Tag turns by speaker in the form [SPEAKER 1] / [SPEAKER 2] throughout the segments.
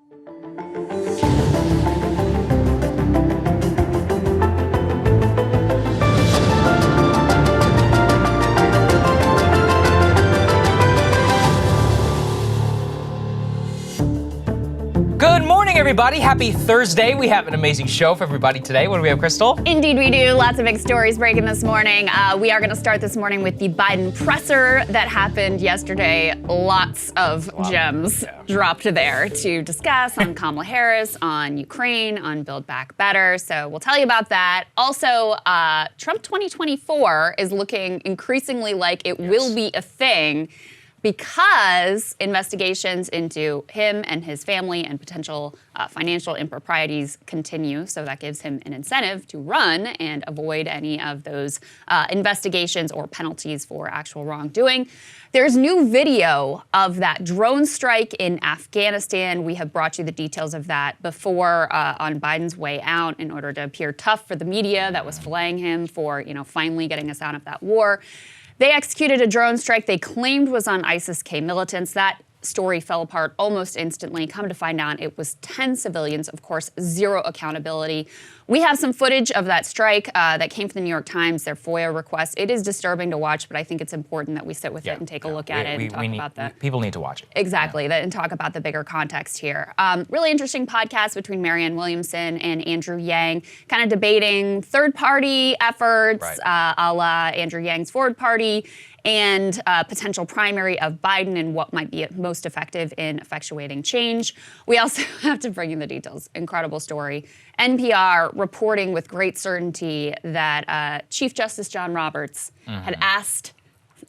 [SPEAKER 1] Good morning, everybody. Happy Thursday. We have an amazing show for everybody today. What do we have, Krystal?
[SPEAKER 2] Indeed, we do. Lots of big stories breaking this morning. We are going to start this morning with the Biden presser that happened yesterday. Lots of gems dropped there to discuss on Kamala Harris, on Ukraine, on Build Back Better. So we'll tell you about that. Also, Trump 2024 is looking increasingly like it will be a thing, because investigations into him and his family and potential financial improprieties continue. So that gives him an incentive to run and avoid any of those investigations or penalties for actual wrongdoing. There's new video of that drone strike in Afghanistan. We have brought you the details of that before on Biden's way out in order to appear tough for the media that was filleting him for, finally getting us out of that war. They executed a drone strike they claimed was on ISIS-K militants. That story fell apart almost instantly. Come to find out, it was 10 civilians. Of course, zero accountability. We have some footage of that strike that came from the New York Times, their FOIA request. It is disturbing to watch, but I think it's important that we sit with it and take a look at it and talk about that.
[SPEAKER 1] People need to watch it.
[SPEAKER 2] Exactly, and talk about the bigger context here. Really interesting podcast between Marianne Williamson and Andrew Yang, kind of debating third-party efforts, a la Andrew Yang's Forward Party, and potential primary of Biden and what might be most effective in effectuating change. We also have to bring in the details. Incredible story. NPR reporting with great certainty that Chief Justice John Roberts had asked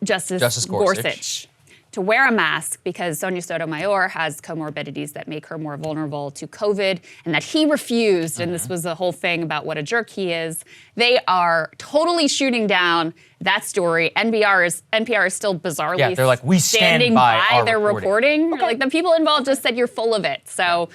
[SPEAKER 2] Justice Gorsuch to wear a mask because Sonia Sotomayor has comorbidities that make her more vulnerable to COVID, and that he refused, and this was the whole thing about what a jerk he is. They are totally shooting down that story. NPR is still bizarrely
[SPEAKER 1] they're like, we
[SPEAKER 2] standing by their reporting. Okay. Like, the people involved just said you're full of it. So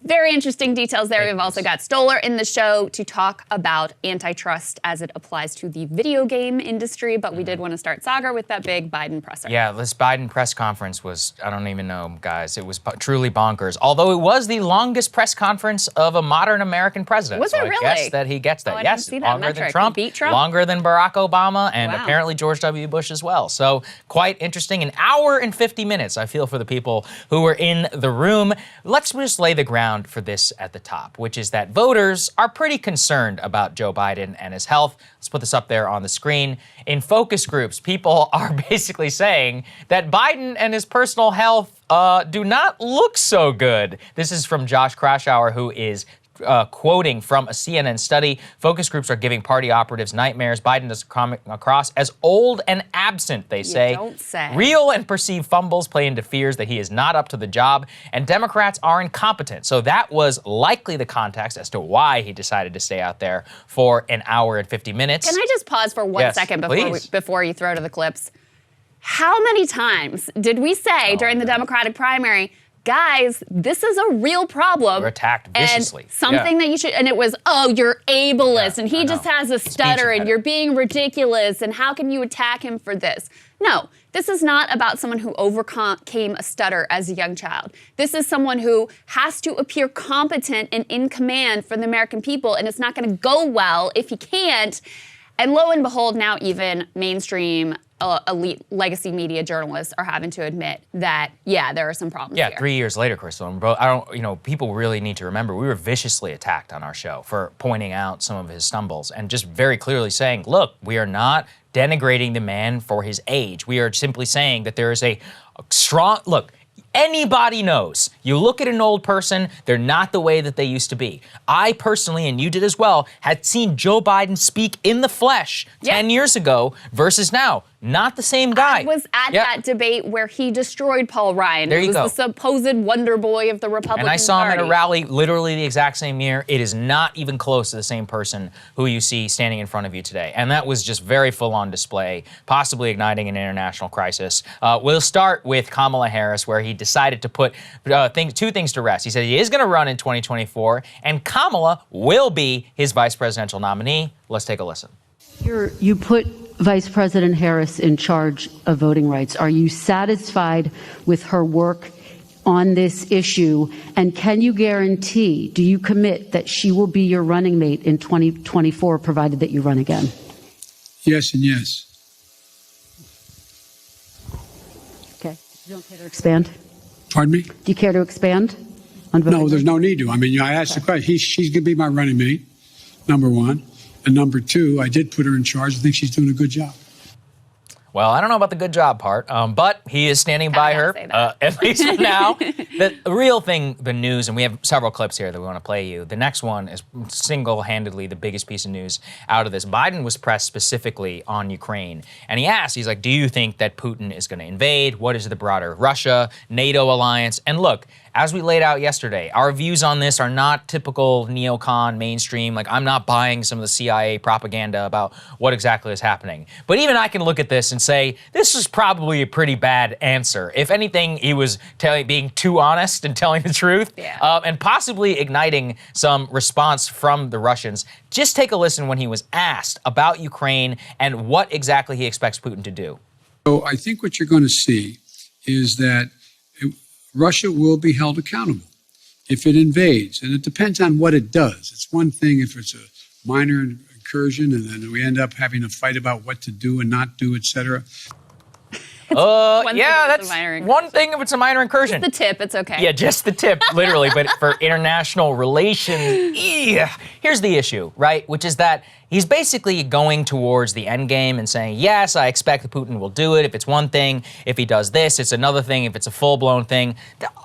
[SPEAKER 2] very interesting details there. We've also got Stoller in the show to talk about antitrust as it applies to the video game industry. But we did want to start, Saagar, with that big Biden presser.
[SPEAKER 1] Yeah, this Biden press conference was, I don't even know, guys. It was truly bonkers. Although it was the longest press conference of a modern American president.
[SPEAKER 2] Was it really?
[SPEAKER 1] I guess that he gets that.
[SPEAKER 2] I
[SPEAKER 1] yes,
[SPEAKER 2] didn't see that
[SPEAKER 1] longer
[SPEAKER 2] metric.
[SPEAKER 1] than Trump,
[SPEAKER 2] He beat Trump,
[SPEAKER 1] longer than Barack Obama, and apparently George W. Bush as well. So quite interesting. An hour and 50 minutes, I feel, for the people who were in the room. Let's just lay the ground for this at the top, which is that voters are pretty concerned about Joe Biden and his health. Let's put this up there on the screen. In focus groups, people are basically saying that Biden and his personal health do not look so good. This is from Josh Kraushaar, who is quoting from a CNN study. Focus groups are giving party operatives nightmares. Biden does come across as old and absent, they say.
[SPEAKER 2] Don't say.
[SPEAKER 1] Real and perceived fumbles play into fears that he is not up to the job, and Democrats are incompetent. So that was likely the context as to why he decided to stay out there for an hour and 50 minutes.
[SPEAKER 2] Can I just pause for one second before you throw to the clips? How many times did we say during the Democratic primary, guys, this is a real problem.
[SPEAKER 1] We're attacked viciously.
[SPEAKER 2] And something that you should, and it was, you're ableist, and he just has a stutter, and you're being ridiculous, and how can you attack him for this? No, this is not about someone who overcame a stutter as a young child. This is someone who has to appear competent and in command for the American people, and it's not going to go well if he can't. And lo and behold, now even mainstream elite legacy media journalists are having to admit that, there are some problems here.
[SPEAKER 1] 3 years later, Krystal, people really need to remember we were viciously attacked on our show for pointing out some of his stumbles and just very clearly saying, look, we are not denigrating the man for his age. We are simply saying that there is a strong, anybody knows. You look at an old person, they're not the way that they used to be. I personally, and you did as well, had seen Joe Biden speak in the flesh 10 years ago versus now. Not the same guy.
[SPEAKER 2] I was at that debate where he destroyed Paul Ryan.
[SPEAKER 1] There you go.
[SPEAKER 2] He was the supposed wonder boy of the Republican Party.
[SPEAKER 1] And I saw him at a rally literally the exact same year. It is not even close to the same person who you see standing in front of you today. And that was just very full-on display, possibly igniting an international crisis. We'll start with Kamala Harris, where he decided to put two things to rest. He said he is going to run in 2024, and Kamala will be his vice presidential nominee. Let's take a listen.
[SPEAKER 3] You put Vice President Harris in charge of voting rights. Are you satisfied with her work on this issue? And can you guarantee, do you commit that she will be your running mate in 2024, provided that you run again?
[SPEAKER 4] Yes and yes.
[SPEAKER 3] Okay. You don't care to expand?
[SPEAKER 4] Pardon me?
[SPEAKER 3] Do you care to expand on voting?
[SPEAKER 4] No, there's no need to. I mean, I asked the question. She's going to be my running mate, number one. And number two, I did put her in charge. I think she's doing a good job.
[SPEAKER 1] Well, I don't know about the good job part, but he is standing by her, at least for now. The real thing, the news, and we have several clips here that we want to play you. The next one is single-handedly the biggest piece of news out of this. Biden was pressed specifically on Ukraine, and he asked, he's like, do you think that Putin is going to invade? What is the broader Russia, NATO alliance? And look, as we laid out yesterday, our views on this are not typical neocon mainstream. Like, I'm not buying some of the CIA propaganda about what exactly is happening. But even I can look at this and say, this is probably a pretty bad answer. If anything, he was being too honest and telling the truth, and possibly igniting some response from the Russians. Just take a listen when he was asked about Ukraine and what exactly he expects Putin to do.
[SPEAKER 4] So I think what you're going to see is that Russia will be held accountable if it invades. And it depends on what it does. It's one thing if it's a minor incursion and then we end up having a fight about what to do and not do, et cetera.
[SPEAKER 1] Yeah, that's one thing if it's a minor incursion.
[SPEAKER 2] Just the tip, it's okay.
[SPEAKER 1] Yeah, just the tip, literally. But for international relations, here's the issue, right? Which is that he's basically going towards the end game and saying, yes, I expect that Putin will do it. If it's one thing, if he does this, it's another thing. If it's a full-blown thing,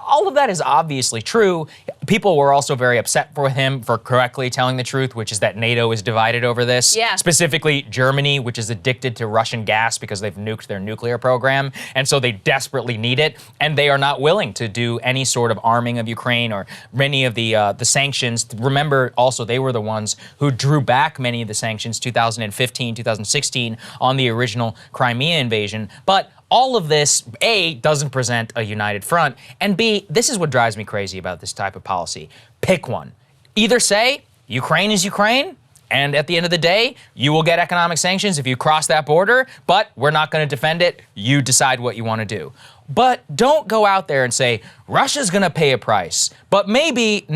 [SPEAKER 1] all of that is obviously true. People were also very upset with him for correctly telling the truth, which is that NATO is divided over this.
[SPEAKER 2] Yeah.
[SPEAKER 1] Specifically Germany, which is addicted to Russian gas because they've nuked their nuclear program. And so they desperately need it. And they are not willing to do any sort of arming of Ukraine or many of the sanctions. Remember, also, they were the ones who drew back many of the sanctions 2015, 2016 on the original Crimea invasion. But all of this, A, doesn't present a united front, and B, this is what drives me crazy about this type of policy. Pick one. Either say, Ukraine is Ukraine, and at the end of the day, you will get economic sanctions if you cross that border, but we're not going to defend it. You decide what you want to do. But don't go out there and say, Russia's going to pay a price, but maybe,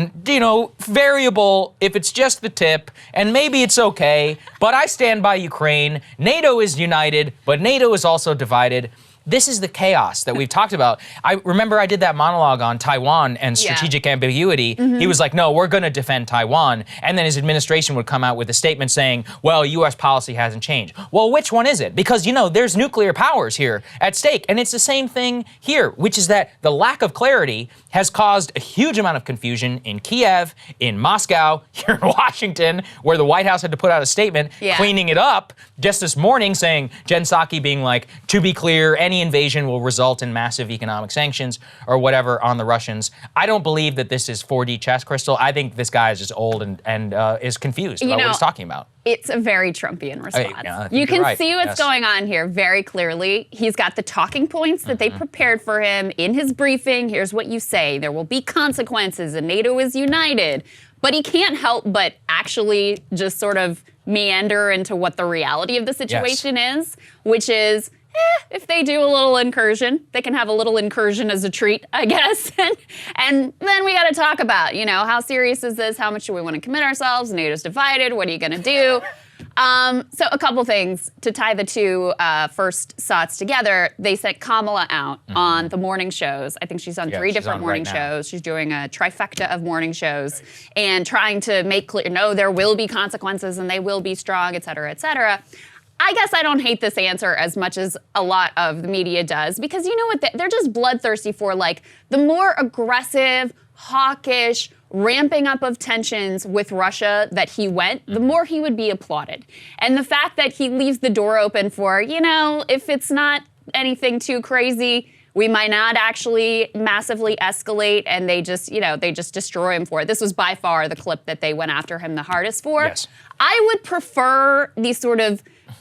[SPEAKER 1] variable if it's just the tip, and maybe it's okay, but I stand by Ukraine. NATO is united, but NATO is also divided. This is the chaos that we've talked about. I remember I did that monologue on Taiwan and strategic ambiguity. He was like, no, we're going to defend Taiwan. And then his administration would come out with a statement saying, well, U.S. policy hasn't changed. Well, which one is it? Because, there's nuclear powers here at stake. And it's the same thing here, which is that the lack of clarity has caused a huge amount of confusion in Kiev, in Moscow, here in Washington, where the White House had to put out a statement cleaning it up just this morning, saying, Jen Psaki being like, to be clear, any invasion will result in massive economic sanctions or whatever on the Russians. I don't believe that this is 4D chess, Krystal. I think this guy is just old and is confused about what he's talking about.
[SPEAKER 2] It's a very Trumpian response. You can see what's going on here very clearly. He's got the talking points that they prepared for him in his briefing. Here's what you say. There will be consequences and NATO is united. But he can't help but actually just sort of meander into what the reality of the situation is, which is, if they do a little incursion, they can have a little incursion as a treat, I guess. and then we got to talk about, how serious is this? How much do we want to commit ourselves? NATO's divided. What are you going to do? So a couple things to tie the two first thoughts together. They sent Kamala out on the morning shows. I think she's on 3 different morning shows. She's doing a trifecta of morning shows and trying to make clear, no, there will be consequences and they will be strong, et cetera, et cetera. I guess I don't hate this answer as much as a lot of the media does, because you know what? They're just bloodthirsty for, the more aggressive, hawkish, ramping up of tensions with Russia that he went, the more he would be applauded. And the fact that he leaves the door open for, if it's not anything too crazy, we might not actually massively escalate, and they just destroy him for it. This was by far the clip that they went after him the hardest for.
[SPEAKER 1] Yes.
[SPEAKER 2] I would prefer these sort of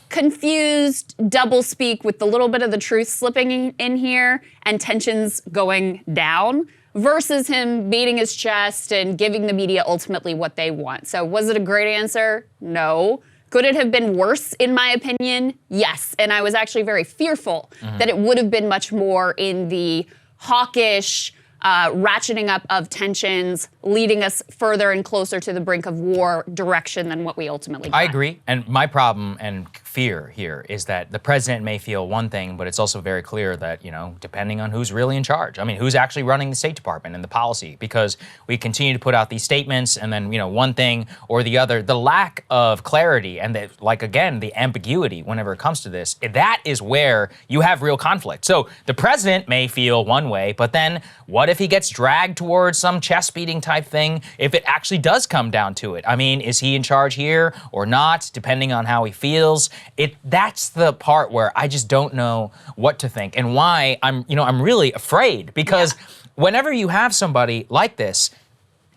[SPEAKER 2] confused doublespeak with a little bit of the truth slipping in here and tensions going down versus him beating his chest and giving the media ultimately what they want. So was it a great answer? No. Could it have been worse, in my opinion? Yes. And I was actually very fearful that it would have been much more in the hawkish, ratcheting up of tensions, leading us further and closer to the brink of war direction than what we ultimately got.
[SPEAKER 1] I agree. And my problem and fear here is that the president may feel one thing, but it's also very clear that, you know, depending on who's really in charge, I mean, who's actually running the State Department and the policy, because we continue to put out these statements and then, you know, one thing or the other, the lack of clarity and the, like, again, the ambiguity whenever it comes to this, that is where you have real conflict. So the president may feel one way, but then what if he gets dragged towards some chest beating type thing if it actually does come down to it? I mean, is he in charge here or not, depending on how he feels? That's the part where I just don't know what to think and why I'm really afraid, because whenever you have somebody like this,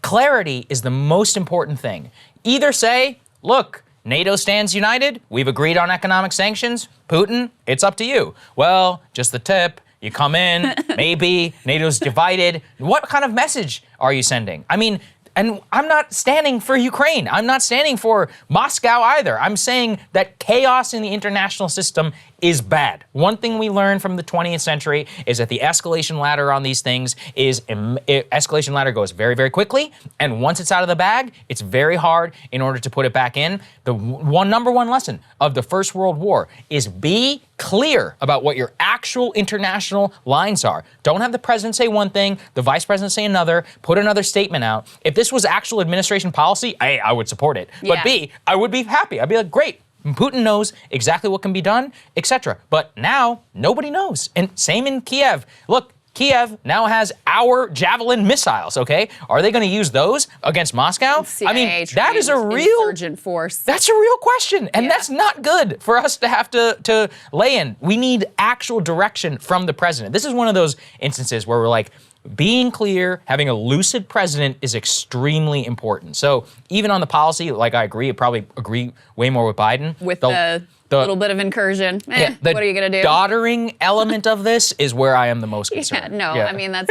[SPEAKER 1] clarity is the most important thing. Either say, look, NATO stands united, we've agreed on economic sanctions, Putin, it's up to you. Well, just the tip, you come in, maybe, NATO's divided. What kind of message are you sending? I mean, and I'm not standing for Ukraine. I'm not standing for Moscow either. I'm saying that chaos in the international system is bad. One thing we learned from the 20th century is that the escalation ladder on these things is, escalation ladder goes very, very quickly, and once it's out of the bag, it's very hard in order to put it back in. The number one lesson of the First World War is be clear about what your actual international lines are. Don't have the president say one thing, the vice president say another, put another statement out. If this was actual administration policy, A, I would support it. But B, I would be happy. I'd be like, great. Putin knows exactly what can be done, etc. But now, nobody knows. And same in Kiev. Look, Kiev now has our Javelin missiles, okay? Are they going to use those against Moscow?
[SPEAKER 2] CIA
[SPEAKER 1] I mean, that is a real
[SPEAKER 2] insurgent force.
[SPEAKER 1] That's a real question, and that's not good for us to have to lay in. We need actual direction from the president. This is one of those instances where we're like, being clear, having a lucid president is extremely important. So even on the policy, like I agree, I probably agree way more with Biden.
[SPEAKER 2] With the little bit of incursion. What are you gonna do?
[SPEAKER 1] The doddering element of this is where I am the most concerned.
[SPEAKER 2] I mean, that's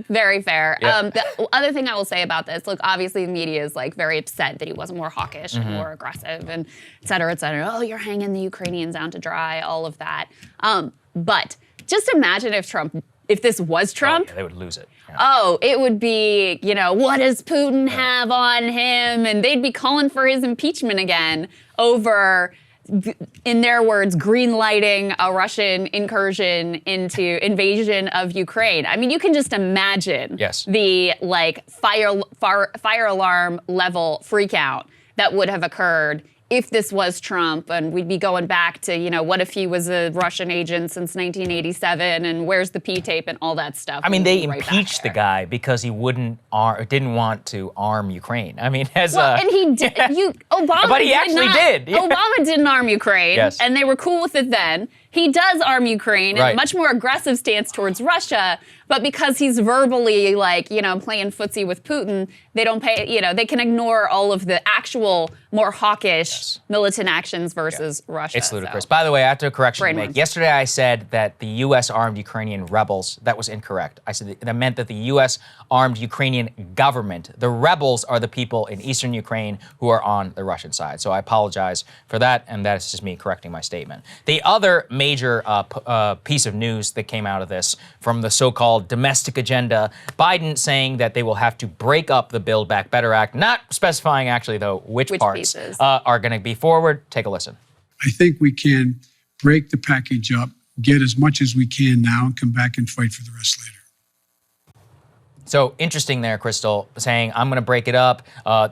[SPEAKER 2] very fair. The other thing I will say about this, look, obviously the media is like very upset that he wasn't more hawkish and more aggressive and et cetera, et cetera. Oh, you're hanging the Ukrainians out to dry, all of that. But just imagine if this was Trump.
[SPEAKER 1] Oh, yeah, they would lose it. Yeah.
[SPEAKER 2] Oh, it would be, what does Putin have on him? And they'd be calling for his impeachment again over, in their words, green-lighting a Russian incursion into invasion of Ukraine. I mean, you can just imagine the fire alarm level freakout that would have occurred if this was Trump, and we'd be going back to, what if he was a Russian agent since 1987, and where's the P tape and all that stuff.
[SPEAKER 1] I mean, they impeached the guy because he didn't want to arm Ukraine. I mean,
[SPEAKER 2] and he did. Obama,
[SPEAKER 1] but he actually did. Yeah.
[SPEAKER 2] Obama didn't arm Ukraine, and they were cool with it then. He does arm Ukraine in a much more aggressive stance towards Russia, but because he's verbally playing footsie with Putin, they don't pay, they can ignore all of the actual more hawkish militant actions versus Russia.
[SPEAKER 1] It's ludicrous. So. By the way, I have to correction to make. Yesterday I said that the U.S. armed Ukrainian rebels. That was incorrect. I said that meant that the U.S. armed Ukrainian government. The rebels are the people in eastern Ukraine who are on the Russian side. So I apologize for that, and that's just me correcting my statement. The other major piece of news that came out of this from the so-called domestic agenda, Biden saying that they will have to break up the Build Back Better Act, not specifying actually, though, which parts are going to be forward. Take a listen.
[SPEAKER 4] I think we can break the package up, get as much as we can now, and come back and fight for the rest later.
[SPEAKER 1] So interesting there, Krystal, saying, I'm going to break it up.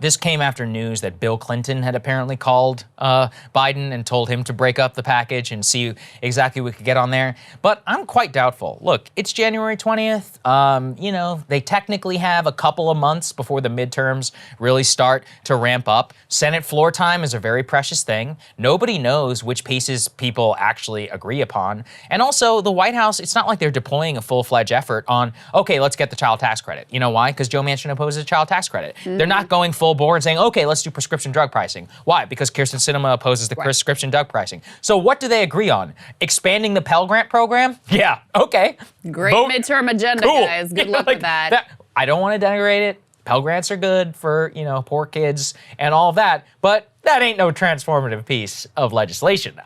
[SPEAKER 1] This came after news that Bill Clinton had apparently called Biden and told him to break up the package and see exactly what we could get on there. But I'm quite doubtful. Look, it's January 20th. They technically have a couple of months before the midterms really start to ramp up. Senate floor time is a very precious thing. Nobody knows which pieces people actually agree upon. And also, the White House, it's not like they're deploying a full-fledged effort on, okay, let's get the child tax credit. You know why? Because Joe Manchin opposes child tax credit. Mm-hmm. They're not going full bore and saying, okay, let's do prescription drug pricing. Why? Because Kyrsten Sinema opposes the prescription drug pricing. So what do they agree on? Expanding the Pell Grant program? Yeah, okay.
[SPEAKER 2] Great midterm agenda, guys. Good luck with that.
[SPEAKER 1] I don't want to denigrate it. Pell Grants are good for, poor kids and all of that, but that ain't no transformative piece of legislation.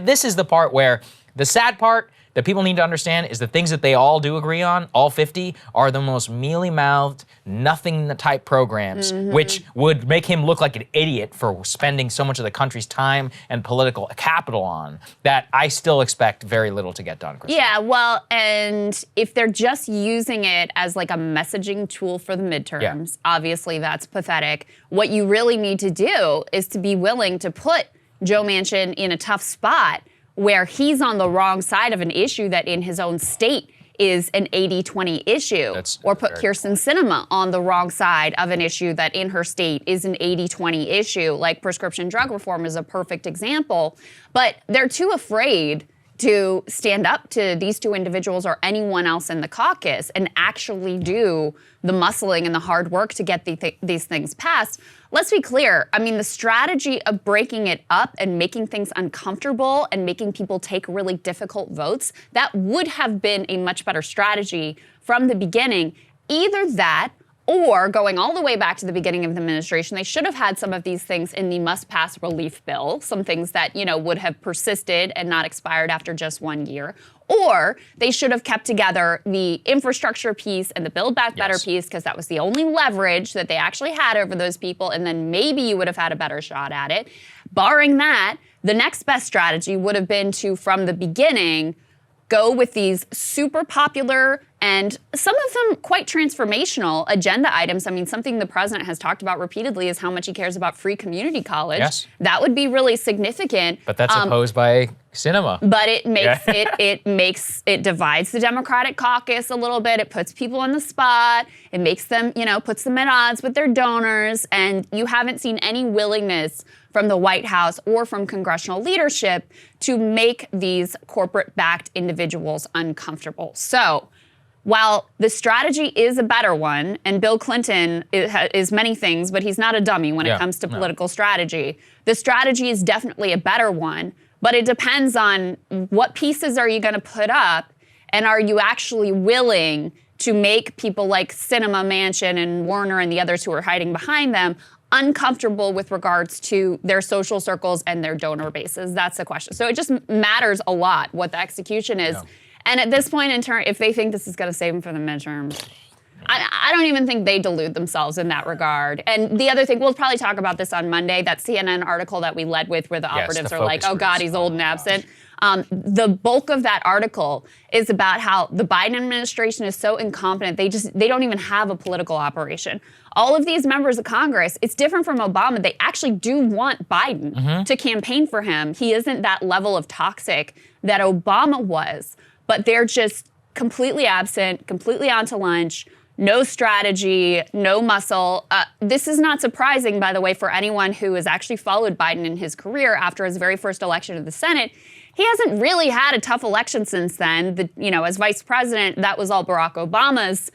[SPEAKER 1] This is the part where the sad part, that people need to understand is the things that they all do agree on, all 50, are the most mealy-mouthed, nothing-type programs, which would make him look like an idiot for spending so much of the country's time and political capital on, that I still expect very little to get done, Krystal.
[SPEAKER 2] Yeah, well, and if they're just using it as like a messaging tool for the midterms, obviously that's pathetic. What you really need to do is to be willing to put Joe Manchin in a tough spot where he's on the wrong side of an issue that in his own state is an 80-20 issue. Or put Kirsten Sinema on the wrong side of an issue that in her state is an 80-20 issue, like prescription drug reform is a perfect example. But they're too afraid to stand up to these two individuals or anyone else in the caucus and actually do the muscling and the hard work to get these things passed. Let's be clear. I mean, the strategy of breaking it up and making things uncomfortable and making people take really difficult votes, that would have been a much better strategy from the beginning. Either that, or going all the way back to the beginning of the administration, they should have had some of these things in the must-pass relief bill, some things that, you know, would have persisted and not expired after just 1 year. Or they should have kept together the infrastructure piece and the Build Back Better piece, because that was the only leverage that they actually had over those people, and then maybe you would have had a better shot at it. Barring that, the next best strategy would have been to, from the beginning, go with these super popular and some of them quite transformational agenda items. I mean, something the president has talked about repeatedly is how much he cares about free community college.
[SPEAKER 1] Yes.
[SPEAKER 2] That would be really significant.
[SPEAKER 1] But that's opposed by Sinema.
[SPEAKER 2] But it makes it divides the Democratic caucus a little bit. It puts people on the spot. It makes them, you know, puts them at odds with their donors. And you haven't seen any willingness from the White House or from congressional leadership to make these corporate-backed individuals uncomfortable. So while the strategy is a better one, and Bill Clinton is many things, but he's not a dummy when it comes to political strategy, the strategy is definitely a better one, but it depends on what pieces are you going to put up, and are you actually willing to make people like Sinema, Manchin, and Warner and the others who are hiding behind them uncomfortable with regards to their social circles and their donor bases? That's the question. So it just matters a lot what the execution is. Yeah. And at this point in turn, if they think this is going to save them for the midterms, I don't even think they delude themselves in that regard. And the other thing, we'll probably talk about this on Monday, that CNN article that we led with where the operatives are like, oh God, he's old and absent. The bulk of that article is about how the Biden administration is so incompetent, they don't even have a political operation. All of these members of Congress, it's different from Obama. They actually do want Biden to campaign for him. He isn't that level of toxic that Obama was, but they're just completely absent, completely onto lunch, no strategy, no muscle. This is not surprising, by the way, for anyone who has actually followed Biden in his career after his very first election to the Senate. He hasn't really had a tough election since then. As vice president, that was all Barack Obama's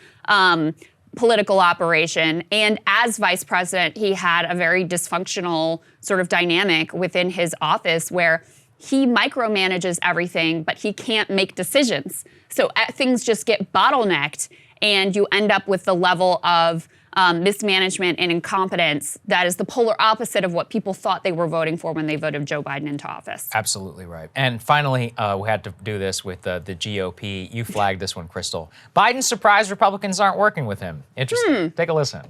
[SPEAKER 2] political operation. And as vice president, he had a very dysfunctional sort of dynamic within his office where he micromanages everything, but he can't make decisions. So things just get bottlenecked, and you end up with the level of mismanagement and incompetence that is the polar opposite of what people thought they were voting for when they voted Joe Biden into office. Absolutely right.
[SPEAKER 1] And finally, we had to do this with the GOP. You flagged this one, Krystal. Biden's surprised Republicans aren't working with him. Interesting. Take a listen.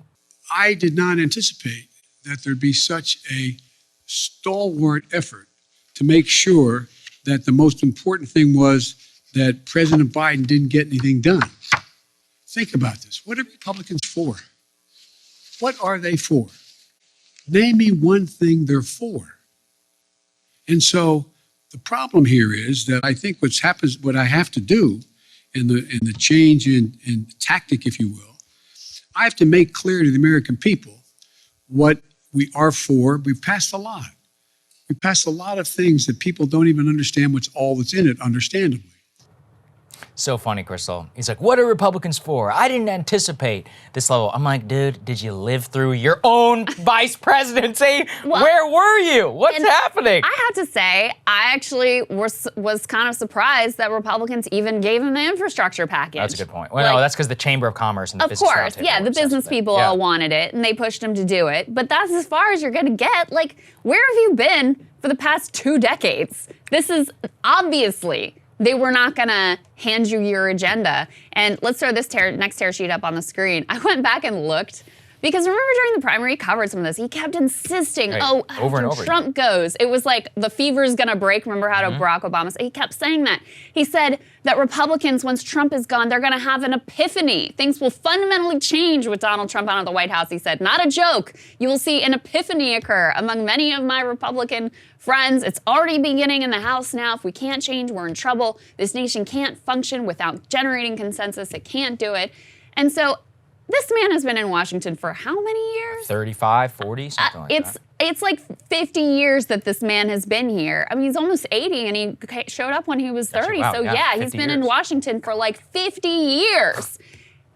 [SPEAKER 4] I did not anticipate that there'd be such a stalwart effort to make sure that the most important thing was that President Biden didn't get anything done. Think about this. What are Republicans for? What are they for? Name me one thing they're for. And so the problem here is that I think what I have to do in the change in tactic, if you will, I have to make clear to the American people what we are for. We've passed a lot. We passed a lot of things that people don't even understand what's in it, understandably.
[SPEAKER 1] So funny, Krystal. He's like, what are Republicans for? I didn't anticipate this level. I'm like, dude, did you live through your own vice presidency? Well, where were you? What's happening?
[SPEAKER 2] I have to say, I actually was kind of surprised that Republicans even gave him the infrastructure package.
[SPEAKER 1] That's a good point. Well, no, that's because the Chamber of Commerce and the Business Roundtable. Of course, yeah,
[SPEAKER 2] the business people all wanted it, and they pushed him to do it. But that's as far as you're going to get. Like, where have you been for the past 2 decades? This is obviously They were not going to hand you your agenda. And let's throw this next tear sheet up on the screen. I went back and looked. Because remember during the primary, he covered some of this. He kept insisting, after Trump goes, it was like the fever's gonna break. Remember how to Barack Obama said? He kept saying that. He said that Republicans, once Trump is gone, they're gonna have an epiphany. Things will fundamentally change with Donald Trump out of the White House. He said, not a joke. You will see an epiphany occur among many of my Republican friends. It's already beginning in the House now. If we can't change, we're in trouble. This nation can't function without generating consensus. It can't do it. And so, this man has been in Washington for how many years?
[SPEAKER 1] 35, 40, something like that.
[SPEAKER 2] It's like 50 years that this man has been here. I mean, he's almost 80 and he showed up when he was 30.
[SPEAKER 1] Actually, wow,
[SPEAKER 2] so yeah, he's been in
[SPEAKER 1] years.
[SPEAKER 2] Washington for like 50 years.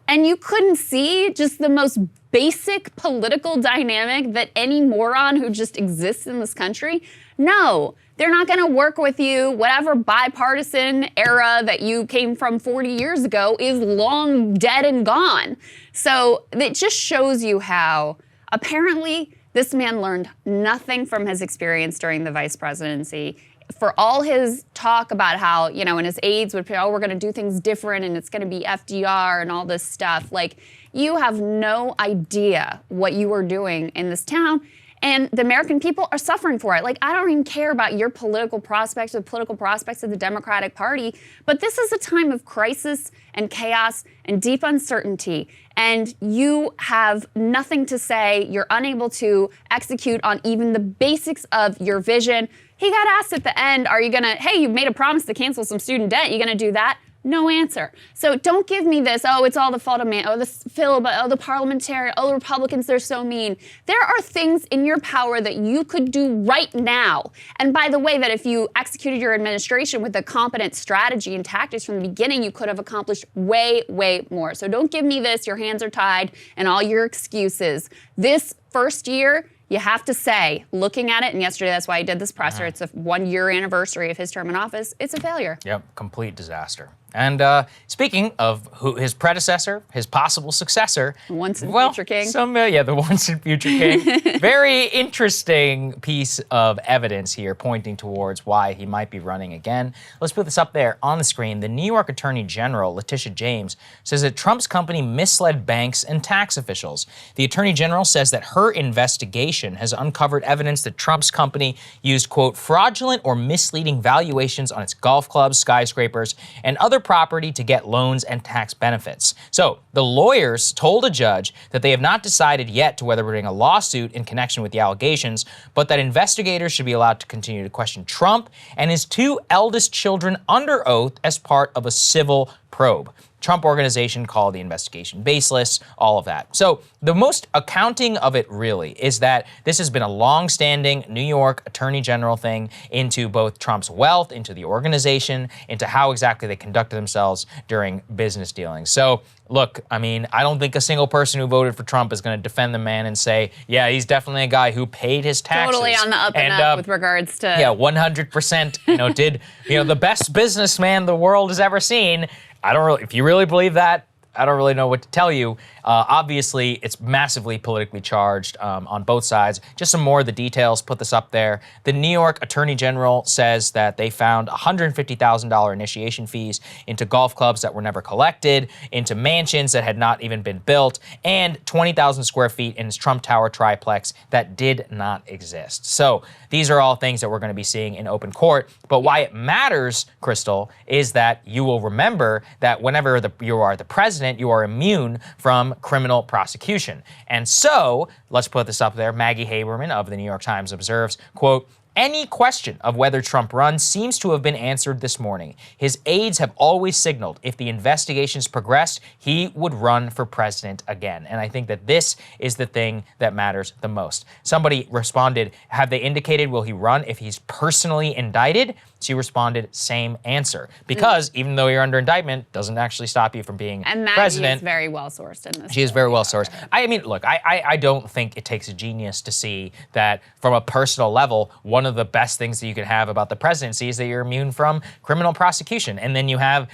[SPEAKER 2] And you couldn't see just the most basic political dynamic that any moron who just exists in this country? No. They're not going to work with you. Whatever bipartisan era that you came from 40 years ago is long dead and gone. So it just shows you how apparently this man learned nothing from his experience during the vice presidency. For all his talk about how, you know, and his aides would say, oh, we're going to do things different and it's going to be FDR and all this stuff. Like, you have no idea what you are doing in this town. And the American people are suffering for it. Like, I don't even care about your political prospects or the political prospects of the Democratic Party, but this is a time of crisis and chaos and deep uncertainty. And you have nothing to say. You're unable to execute on even the basics of your vision. He got asked at the end, are you gonna, hey, you made a promise to cancel some student debt. You gonna do that? No answer. So don't give me this, oh, it's all the fault of man, oh, the parliamentarian, oh, the Republicans, they're so mean. There are things in your power that you could do right now. And by the way, that if you executed your administration with a competent strategy and tactics from the beginning, you could have accomplished way, way more. So don't give me this, your hands are tied, and all your excuses. This first year, you have to say, looking at it, and yesterday that's why he did this presser, it's a 1-year anniversary of his term in office, it's a failure.
[SPEAKER 1] Yep, complete disaster. And speaking of his predecessor, his possible successor.
[SPEAKER 2] Once and future king.
[SPEAKER 1] The once and future king. Very interesting piece of evidence here pointing towards why he might be running again. Let's put this up there on the screen. The New York Attorney General, Letitia James, says that Trump's company misled banks and tax officials. The Attorney General says that her investigation has uncovered evidence that Trump's company used, quote, fraudulent or misleading valuations on its golf clubs, skyscrapers, and other property to get loans and tax benefits. So the lawyers told a judge that they have not decided yet to whether to bring a lawsuit in connection with the allegations, but that investigators should be allowed to continue to question Trump and his 2 eldest children under oath as part of a civil probe. Trump Organization called the investigation baseless, all of that. So the most accounting of it really is that this has been a long-standing New York Attorney General thing into both Trump's wealth, into the organization, into how exactly they conducted themselves during business dealings. So look, I mean, I don't think a single person who voted for Trump is going to defend the man and say, yeah, he's definitely a guy who paid his taxes.
[SPEAKER 2] Totally on the up and up with regards to...
[SPEAKER 1] Yeah, 100%, did, the best businessman the world has ever seen. If you really believe that, I don't really know what to tell you. Obviously, it's massively politically charged on both sides. Just some more of the details, put this up there. The New York Attorney General says that they found $150,000 initiation fees into golf clubs that were never collected, into mansions that had not even been built, and 20,000 square feet in his Trump Tower triplex that did not exist. So these are all things that we're going to be seeing in open court. But why it matters, Krystal, is that you will remember that whenever you are the president, you are immune from criminal prosecution. And so, let's put this up there, Maggie Haberman of the New York Times observes, quote, any question of whether Trump runs seems to have been answered this morning. His aides have always signaled if the investigations progressed, he would run for president again. And I think that this is the thing that matters the most. Somebody responded, have they indicated will he run if he's personally indicted? She responded, same answer. Because even though you're under indictment, doesn't actually stop you from being
[SPEAKER 2] and Maggie
[SPEAKER 1] president.
[SPEAKER 2] Is very well sourced in this.
[SPEAKER 1] She is very well sourced. I mean, look, I don't think it takes a genius to see that from a personal level, one one of the best things that you can have about the presidency is that you're immune from criminal prosecution. And then you have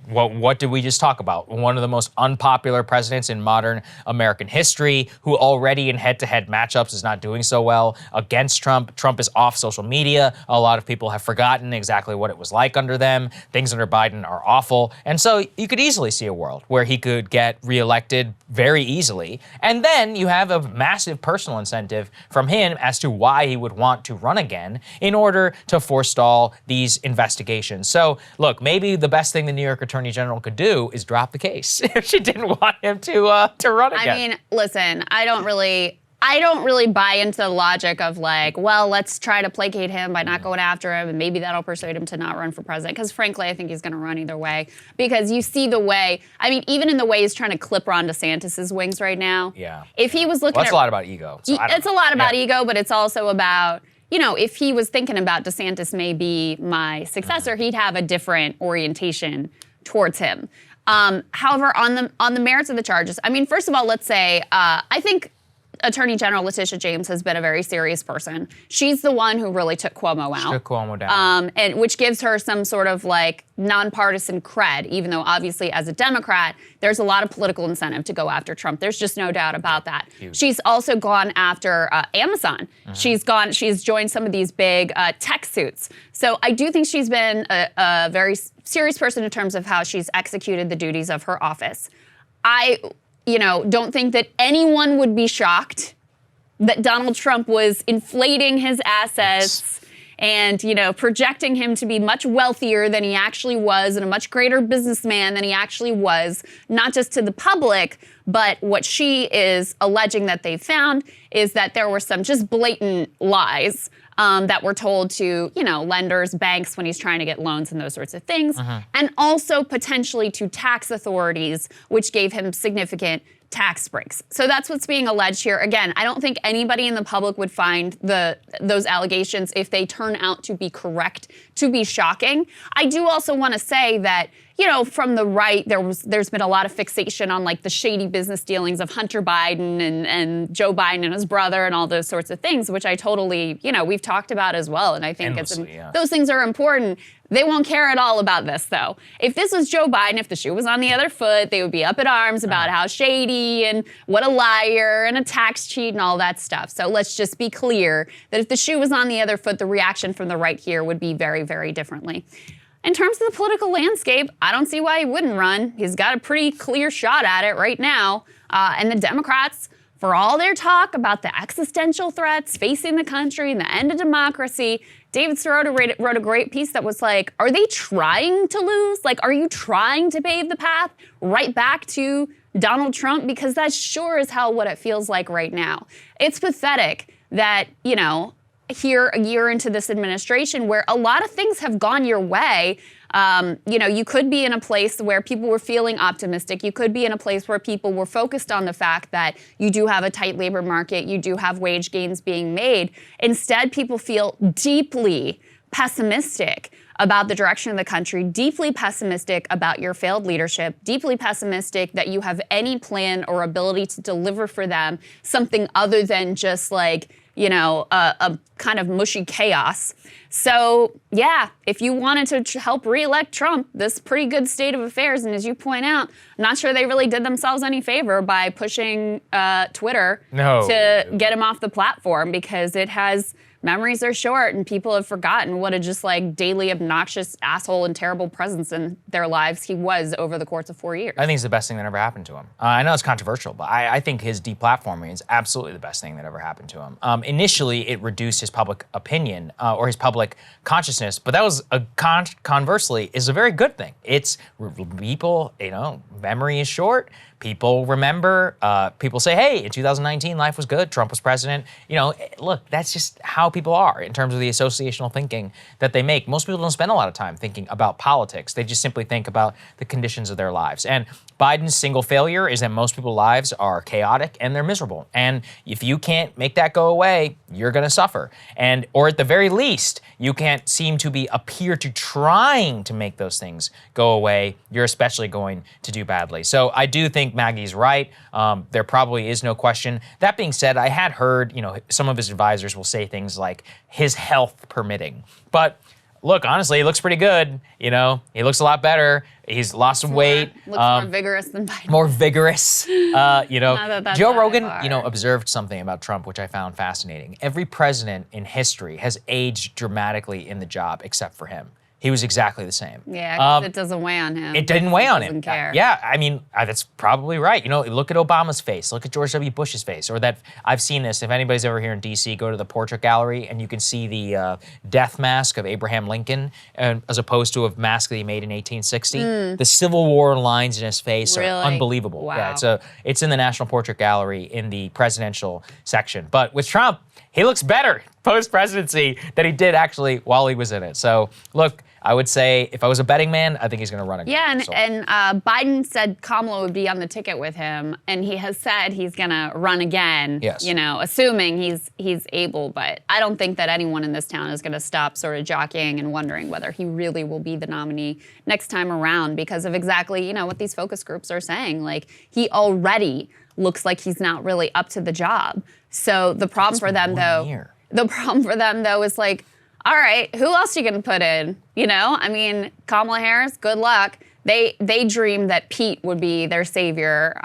[SPEAKER 1] what did we just talk about? One of the most unpopular presidents in modern American history, who already in head-to-head matchups is not doing so well against Trump. Trump is off social media. A lot of people have forgotten exactly what it was like under them. Things under Biden are awful. And so you could easily see a world where he could get reelected very easily. And then you have a massive personal incentive from him as to why he would want to run again in order to forestall these investigations. So look, maybe the best thing the New York Attorney General could do is drop the case if she didn't want him to run again.
[SPEAKER 2] I mean, listen, I don't really buy into the logic of like, well, let's try to placate him by not going after him, and maybe that'll persuade him to not run for president. Because frankly, I think he's going to run either way. Because you see the way, I mean, even in the way he's trying to clip Ron DeSantis' wings right now.
[SPEAKER 1] Yeah.
[SPEAKER 2] If he was looking
[SPEAKER 1] that's a lot about ego. So
[SPEAKER 2] it's a lot about ego, but it's also about, you know, if he was thinking about DeSantis may be my successor, he'd have a different orientation towards him. However, on the merits of the charges, I mean, first of all, let's say, I think Attorney General Letitia James has been a very serious person. She's the one who really took Cuomo out.
[SPEAKER 1] Took Cuomo down.
[SPEAKER 2] And which gives her some sort of like nonpartisan cred, even though obviously as a Democrat, there's a lot of political incentive to go after Trump. There's just no doubt about that.
[SPEAKER 1] Huge.
[SPEAKER 2] She's also gone after Amazon. She's joined some of these big tech suits. So I do think she's been a very serious person in terms of how she's executed the duties of her office. I don't think that anyone would be shocked that Donald Trump was inflating his assets and, projecting him to be much wealthier than he actually was and a much greater businessman than he actually was, not just to the public, but what she is alleging that they found is that there were some just blatant lies that were told to, lenders, banks when he's trying to get loans and those sorts of things. And also potentially to tax authorities, which gave him significant tax breaks. So that's what's being alleged here. Again, I don't think anybody in the public would find those allegations, if they turn out to be correct, to be shocking. I do also want to say that, from the right, there's been a lot of fixation on like the shady business dealings of Hunter Biden and Joe Biden and his brother and all those sorts of things, which I totally, we've talked about as well. And I think those things are important. They won't care at all about this, though. If this was Joe Biden, if the shoe was on the other foot, they would be up in arms about how shady and what a liar and a tax cheat and all that stuff. So let's just be clear that if the shoe was on the other foot, the reaction from the right here would be very, very differently. In terms of the political landscape, I don't see why he wouldn't run. He's got a pretty clear shot at it right now. And the Democrats, for all their talk about the existential threats facing the country and the end of democracy, David Sirota wrote a great piece that was like, are they trying to lose? Like, are you trying to pave the path right back to Donald Trump? Because that's sure as hell what it feels like right now. It's pathetic that, here a year into this administration where a lot of things have gone your way. You could be in a place where people were feeling optimistic. You could be in a place where people were focused on the fact that you do have a tight labor market, you do have wage gains being made. Instead, people feel deeply pessimistic about the direction of the country, deeply pessimistic about your failed leadership, deeply pessimistic that you have any plan or ability to deliver for them something other than just like, a kind of mushy chaos. So, yeah, if you wanted to help reelect Trump, this pretty good state of affairs, and as you point out, I'm not sure they really did themselves any favor by pushing Twitter to get him off the platform, because memories are short and people have forgotten what a just like daily obnoxious asshole and terrible presence in their lives he was over the course of 4 years.
[SPEAKER 1] I think it's the best thing that ever happened to him. I know it's controversial, but I think his deplatforming is absolutely the best thing that ever happened to him. Initially, it reduced his public opinion or his public consciousness, but that was conversely is a very good thing. It's people, memory is short. People remember, people say, hey, in 2019, life was good, Trump was president. Look, that's just how people are in terms of the associational thinking that they make. Most people don't spend a lot of time thinking about politics. They just simply think about the conditions of their lives. And Biden's single failure is that most people's lives are chaotic and they're miserable. And if you can't make that go away, you're gonna suffer. Or at the very least, you can't seem to appear to trying to make those things go away, you're especially going to do badly. So I do think Maggie's right. There probably is no question. That being said, I had heard, some of his advisors will say things like his health permitting. But look, honestly, he looks pretty good. You know, he looks a lot better. He's lost some weight.
[SPEAKER 2] Looks more vigorous than Biden.
[SPEAKER 1] More vigorous. You know,
[SPEAKER 2] that's
[SPEAKER 1] Joe
[SPEAKER 2] high
[SPEAKER 1] Rogan,
[SPEAKER 2] bar.
[SPEAKER 1] you know, observed something about Trump, which I found fascinating. Every president in history has aged dramatically in the job except for him. He was exactly the same.
[SPEAKER 2] Yeah, 'cause it doesn't weigh on him.
[SPEAKER 1] It didn't weigh on him.
[SPEAKER 2] Doesn't care.
[SPEAKER 1] Yeah, I mean, that's probably right. You know, look at Obama's face, look at George W. Bush's face, or that, I've seen this, if anybody's ever here in DC, go to the Portrait Gallery and you can see the death mask of Abraham Lincoln, as opposed to a mask that he made in 1860. The Civil War lines in his face
[SPEAKER 2] Really?
[SPEAKER 1] are unbelievable.
[SPEAKER 2] Wow.
[SPEAKER 1] Yeah, it's in the National Portrait Gallery in the presidential section. But with Trump, he looks better post-presidency than he did actually while he was in it. So look, I would say if I was a betting man, I think he's going to run again.
[SPEAKER 2] Yeah,
[SPEAKER 1] So-
[SPEAKER 2] and Biden said Kamala would be on the ticket with him, and he has said he's going to run again.
[SPEAKER 1] Yes.
[SPEAKER 2] You know, assuming he's able. But I don't think that anyone in this town is going to stop sort of jockeying and wondering whether he really will be the nominee next time around because of exactly, you know, what these focus groups are saying. Like, he already looks like he's not really up to the job. So the problem for them, though, is like, all right, who else are you going to put in? You know, I mean, Kamala Harris, good luck. They dreamed that Pete would be their savior.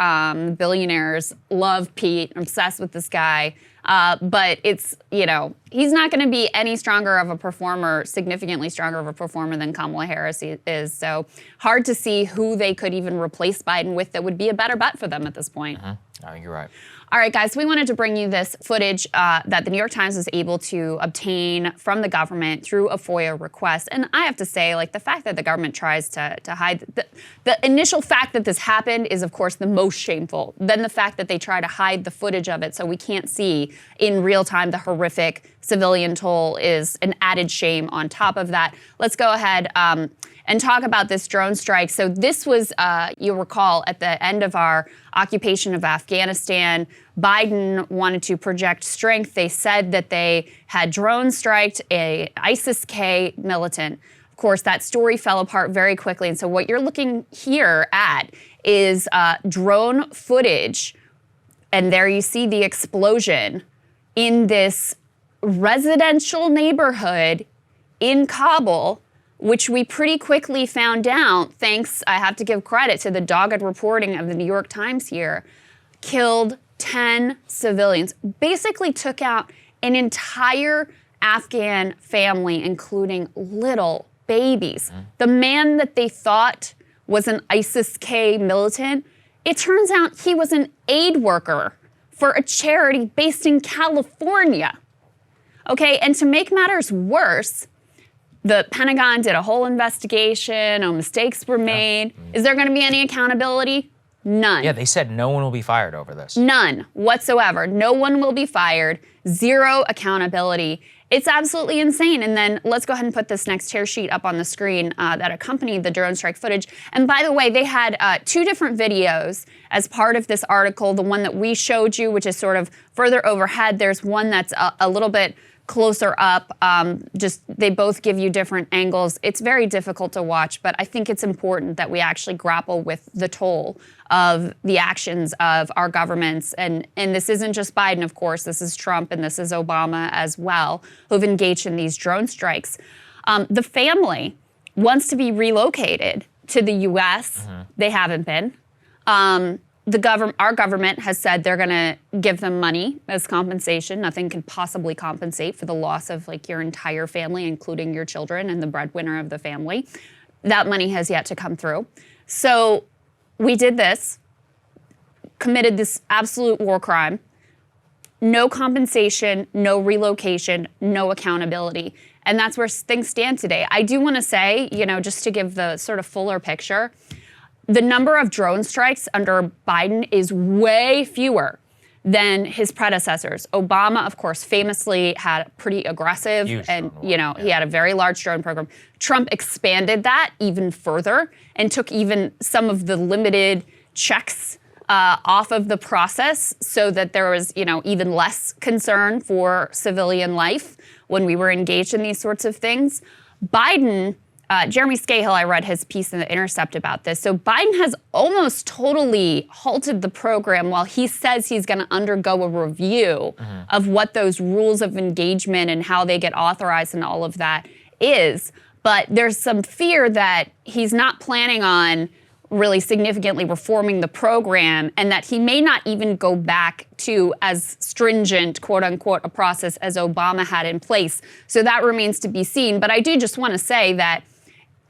[SPEAKER 2] Billionaires love Pete, obsessed with this guy. But it's, you know, he's not going to be any stronger of a performer, significantly stronger of a performer than Kamala Harris is. So hard to see who they could even replace Biden with that would be a better bet for them at this point.
[SPEAKER 1] Oh, you're right.
[SPEAKER 2] All right, guys, we wanted to bring you this footage that the New York Times was able to obtain from the government through a FOIA request. And I have to say, like, the fact that the government tries to hide, the initial fact that this happened is, of course, the most shameful. Then the fact that they try to hide the footage of it so we can't see in real time the horrific civilian toll is an added shame on top of that. Let's go ahead and talk about this drone strike. So this was, you'll recall, at the end of our occupation of Afghanistan, Biden wanted to project strength. They said that they had drone striked a ISIS-K militant. Of course, that story fell apart very quickly. And so what you're looking here at is drone footage. And there you see the explosion in this residential neighborhood in Kabul, which we pretty quickly found out, thanks, I have to give credit to the dogged reporting of the New York Times here, killed 10 civilians, basically took out an entire Afghan family, including little babies. The man that they thought was an ISIS-K militant, it turns out he was an aid worker for a charity based in California. Okay, and to make matters worse, the Pentagon did a whole investigation, no mistakes were made. Is there going to be any accountability? None.
[SPEAKER 1] Yeah, they said no one will be fired over this.
[SPEAKER 2] None whatsoever. No one will be fired. Zero accountability. It's absolutely insane. And then let's go ahead and put this next tear sheet up on the screen that accompanied the drone strike footage. And by the way, they had two different videos as part of this article. The one that we showed you, which is sort of further overhead. There's one that's a little bit closer up. Just they both give you different angles. It's very difficult to watch, but I think it's important that we actually grapple with the toll of the actions of our governments. And this isn't just Biden, of course. This is Trump and this is Obama as well, who've engaged in these drone strikes. The family wants to be relocated to the U.S. They haven't been. Our government has said they're going to give them money as compensation. Nothing can possibly compensate for the loss of like your entire family, including your children and the breadwinner of the family. That money has yet to come through. So we did this, committed this absolute war crime. No compensation, no relocation, no accountability. And that's where things stand today. I do want to say, you know, just to give the sort of fuller picture, the number of drone strikes under Biden is way fewer than his predecessors. Obama, of course, famously had pretty aggressive and, you know, he had a very large drone program. Trump expanded that even further and took even some of the limited checks off of the process so that there was, you know, even less concern for civilian life when we were engaged in these sorts of things. Biden Jeremy Scahill, I read his piece in The Intercept about this. So Biden has almost totally halted the program while he says he's going to undergo a review of what those rules of engagement and how they get authorized and all of that is. But there's some fear that he's not planning on really significantly reforming the program, and that he may not even go back to as stringent, quote unquote, a process as Obama had in place. So that remains to be seen. But I do just want to say that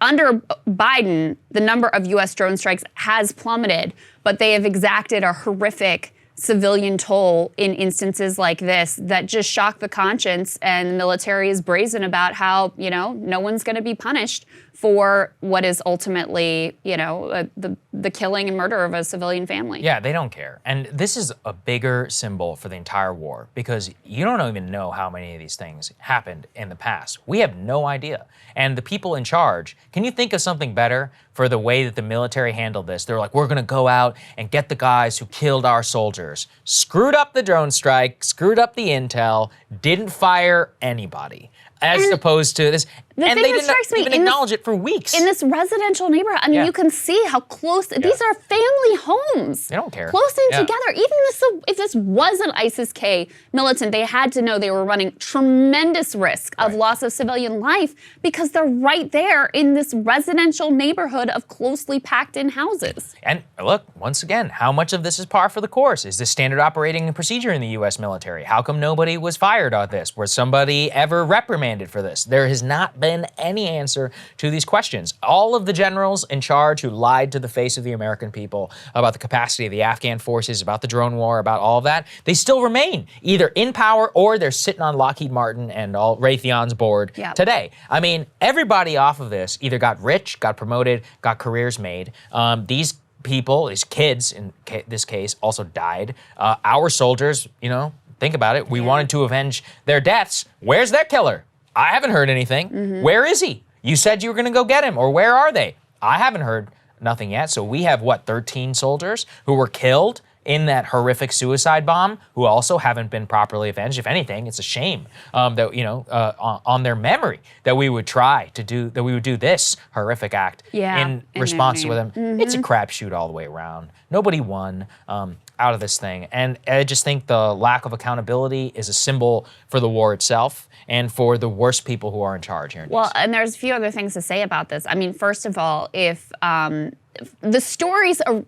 [SPEAKER 2] under Biden, the number of U.S. drone strikes has plummeted, but they have exacted a horrific civilian toll in instances like this that just shock the conscience, and the military is brazen about how, no one's going to be punished for what is ultimately, the killing and murder of a civilian family.
[SPEAKER 1] Yeah, they don't care. And this is a bigger symbol for the entire war, because you don't even know how many of these things happened in the past. We have no idea. And the people in charge, can you think of something better for the way that the military handled this? They're like, we're going to go out and get the guys who killed our soldiers. Screwed up the drone strike, screwed up the intel, didn't fire anybody. As opposed to this, and they didn't even acknowledge it for weeks.
[SPEAKER 2] In this residential neighborhood, I mean, you can see how close, these are family homes.
[SPEAKER 1] They don't care.
[SPEAKER 2] Close in together. Even if this was an ISIS-K militant, they had to know they were running tremendous risk of loss of civilian life, because they're right there in this residential neighborhood of closely packed in houses.
[SPEAKER 1] And look, once again, how much of this is par for the course? Is this standard operating procedure in the U.S. military? How come nobody was fired on this? Was somebody ever reprimanded for this? There has not been any answer to these questions. All of the generals in charge who lied to the face of the American people about the capacity of the Afghan forces, about the drone war, about all of that, they still remain either in power or they're sitting on Lockheed Martin and Raytheon's board today. I mean, everybody off of this either got rich, got promoted, got careers made. These people, these kids in this case, also died. Our soldiers, think about it. We wanted to avenge their deaths. Where's their killer? I haven't heard anything. Where is he? You said you were going to go get him, or where are they? I haven't heard nothing yet. So we have, 13 soldiers who were killed in that horrific suicide bomb, who also haven't been properly avenged. If anything, it's a shame that, on their memory, that we would do this horrific act in response to them. It's a crapshoot all the way around. Nobody won out of this thing. And I just think the lack of accountability is a symbol for the war itself and for the worst people who are in charge here.
[SPEAKER 2] Well, and there's a few other things to say about this. I mean, first of all, if the stories are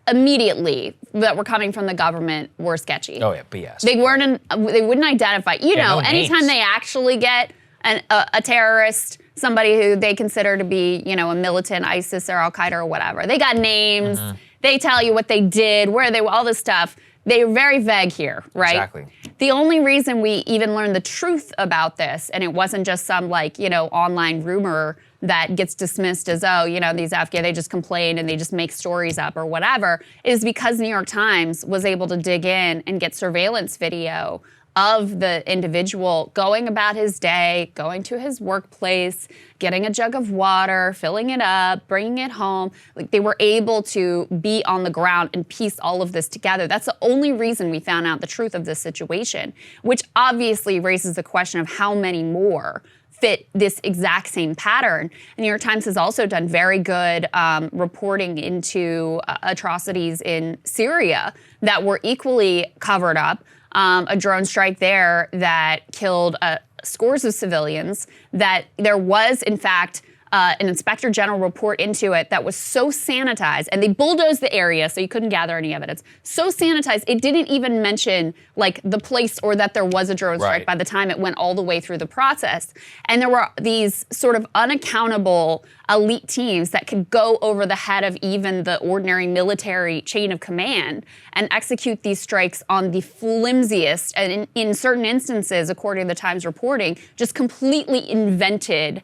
[SPEAKER 2] immediately that were coming from the government were sketchy.
[SPEAKER 1] Oh yeah, BS.
[SPEAKER 2] They wouldn't identify. No anytime they actually get a terrorist, somebody who they consider to be, a militant, ISIS or Al Qaeda or whatever, they got names. They tell you what they did, where they were, all this stuff. They're very vague here, right?
[SPEAKER 1] Exactly.
[SPEAKER 2] The only reason we even learned the truth about this, and it wasn't just some online rumor that gets dismissed as, these Afghans, they just complain and they just make stories up or whatever, is because New York Times was able to dig in and get surveillance video of the individual going about his day, going to his workplace, getting a jug of water, filling it up, bringing it home. Like, they were able to be on the ground and piece all of this together. That's the only reason we found out the truth of this situation, which obviously raises the question of how many more fit this exact same pattern. The New York Times has also done very good reporting into atrocities in Syria that were equally covered up. A drone strike there that killed scores of civilians, that there was, in fact, an inspector general report into it that was so sanitized, and they bulldozed the area so you couldn't gather any evidence. So sanitized, it didn't even mention the place or that there was a drone strike by the time it went all the way through the process. And there were these sort of unaccountable elite teams that could go over the head of even the ordinary military chain of command and execute these strikes on the flimsiest, and in certain instances, according to the Times reporting, just completely invented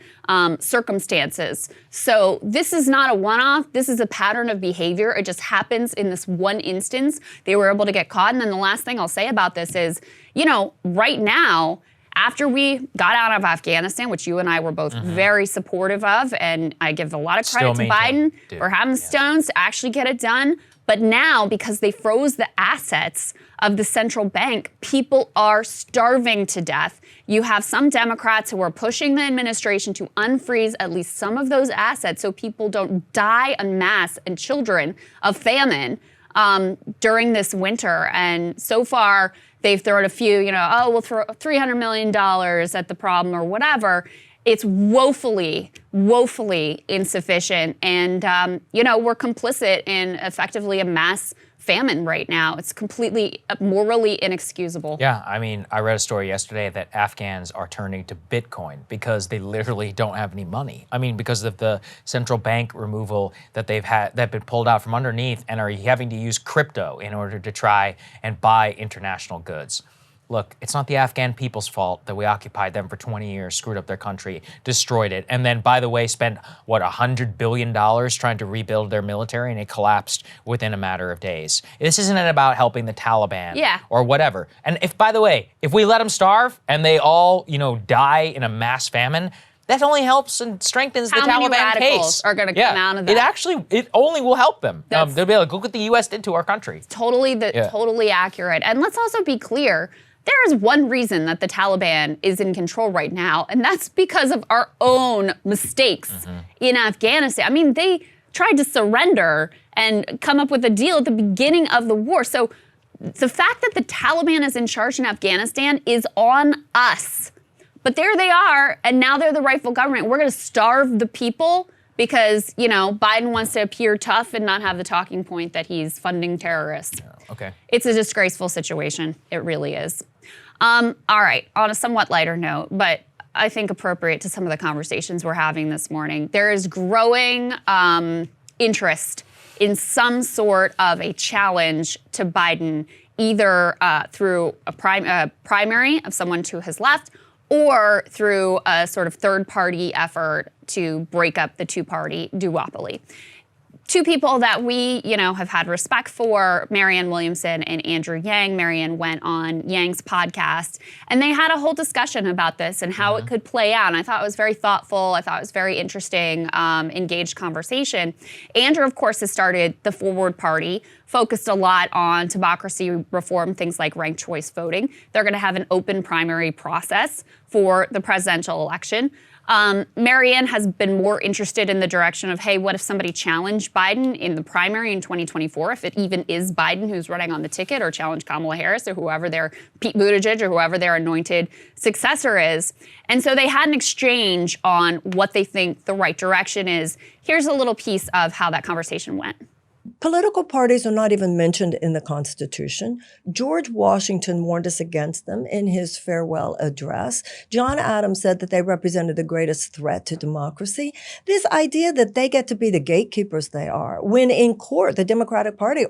[SPEAKER 2] circumstances. So this is not a one-off. This is a pattern of behavior. It just happens in this one instance. They were able to get caught. And then the last thing I'll say about this is, right now, after we got out of Afghanistan, which you and I were both very supportive of, and I give a lot of credit to Biden for having the stones to actually get it done, But now, because they froze the assets of the central bank, people are starving to death. You have some Democrats who are pushing the administration to unfreeze at least some of those assets so people don't die en masse and children of famine during this winter. And so far, they've thrown a few, we'll throw $300 million at the problem or whatever. It's woefully, woefully insufficient. And, we're complicit in effectively a mass famine right now. It's completely morally inexcusable.
[SPEAKER 1] Yeah, I mean, I read a story yesterday that Afghans are turning to Bitcoin because they literally don't have any money. I mean, because of the central bank removal that they've had, that been pulled out from underneath, and are having to use crypto in order to try and buy international goods. Look, it's not the Afghan people's fault that we occupied them for 20 years, screwed up their country, destroyed it, and then, by the way, spent, $100 billion trying to rebuild their military, and it collapsed within a matter of days. This isn't about helping the Taliban or whatever. And if, by the way, if we let them starve and they all, die in a mass famine, that only helps and strengthens the Taliban case.
[SPEAKER 2] How many radicals are going to come out of that?
[SPEAKER 1] It only will help them. They'll be like, look what the U.S. did to our country.
[SPEAKER 2] Totally accurate. And let's also be clear, there is one reason that the Taliban is in control right now, and that's because of our own mistakes in Afghanistan. I mean, they tried to surrender and come up with a deal at the beginning of the war. So the fact that the Taliban is in charge in Afghanistan is on us. But there they are, and now they're the rightful government. We're going to starve the people because, Biden wants to appear tough and not have the talking point that he's funding terrorists.
[SPEAKER 1] Okay.
[SPEAKER 2] It's a disgraceful situation. It really is. All right, on a somewhat lighter note, but I think appropriate to some of the conversations we're having this morning, there is growing interest in some sort of a challenge to Biden, either through a primary of someone to his left or through a sort of third-party effort to break up the two-party duopoly. Two people that we, have had respect for, Marianne Williamson and Andrew Yang. Marianne went on Yang's podcast, and they had a whole discussion about this and how it could play out. And I thought it was very thoughtful. I thought it was very interesting, engaged conversation. Andrew, of course, has started the Forward Party, focused a lot on democracy reform, things like ranked choice voting. They're going to have an open primary process for the presidential election. Marianne has been more interested in the direction of, hey, what if somebody challenged Biden in the primary in 2024, if it even is Biden who's running on the ticket, or challenge Kamala Harris or whoever their Pete Buttigieg or whoever their anointed successor is. And so they had an exchange on what they think the right direction is. Here's a little piece of how that conversation went.
[SPEAKER 5] Political parties are not even mentioned in the Constitution. George Washington warned us against them in his farewell address. John Adams said that they represented the greatest threat to democracy. This idea that they get to be the gatekeepers they are, when in court the Democratic Party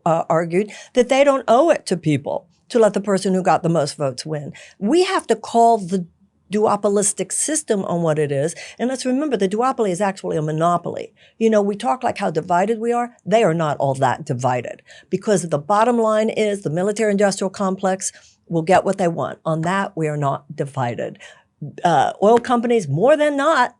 [SPEAKER 5] argued that they don't owe it to people to let the person who got the most votes win. We have to call the duopolistic system on what it is. And let's remember, the duopoly is actually a monopoly. We talk like how divided we are. They are not all that divided, because the bottom line is the military-industrial complex will get what they want. On that, we are not divided. Oil companies, more than not,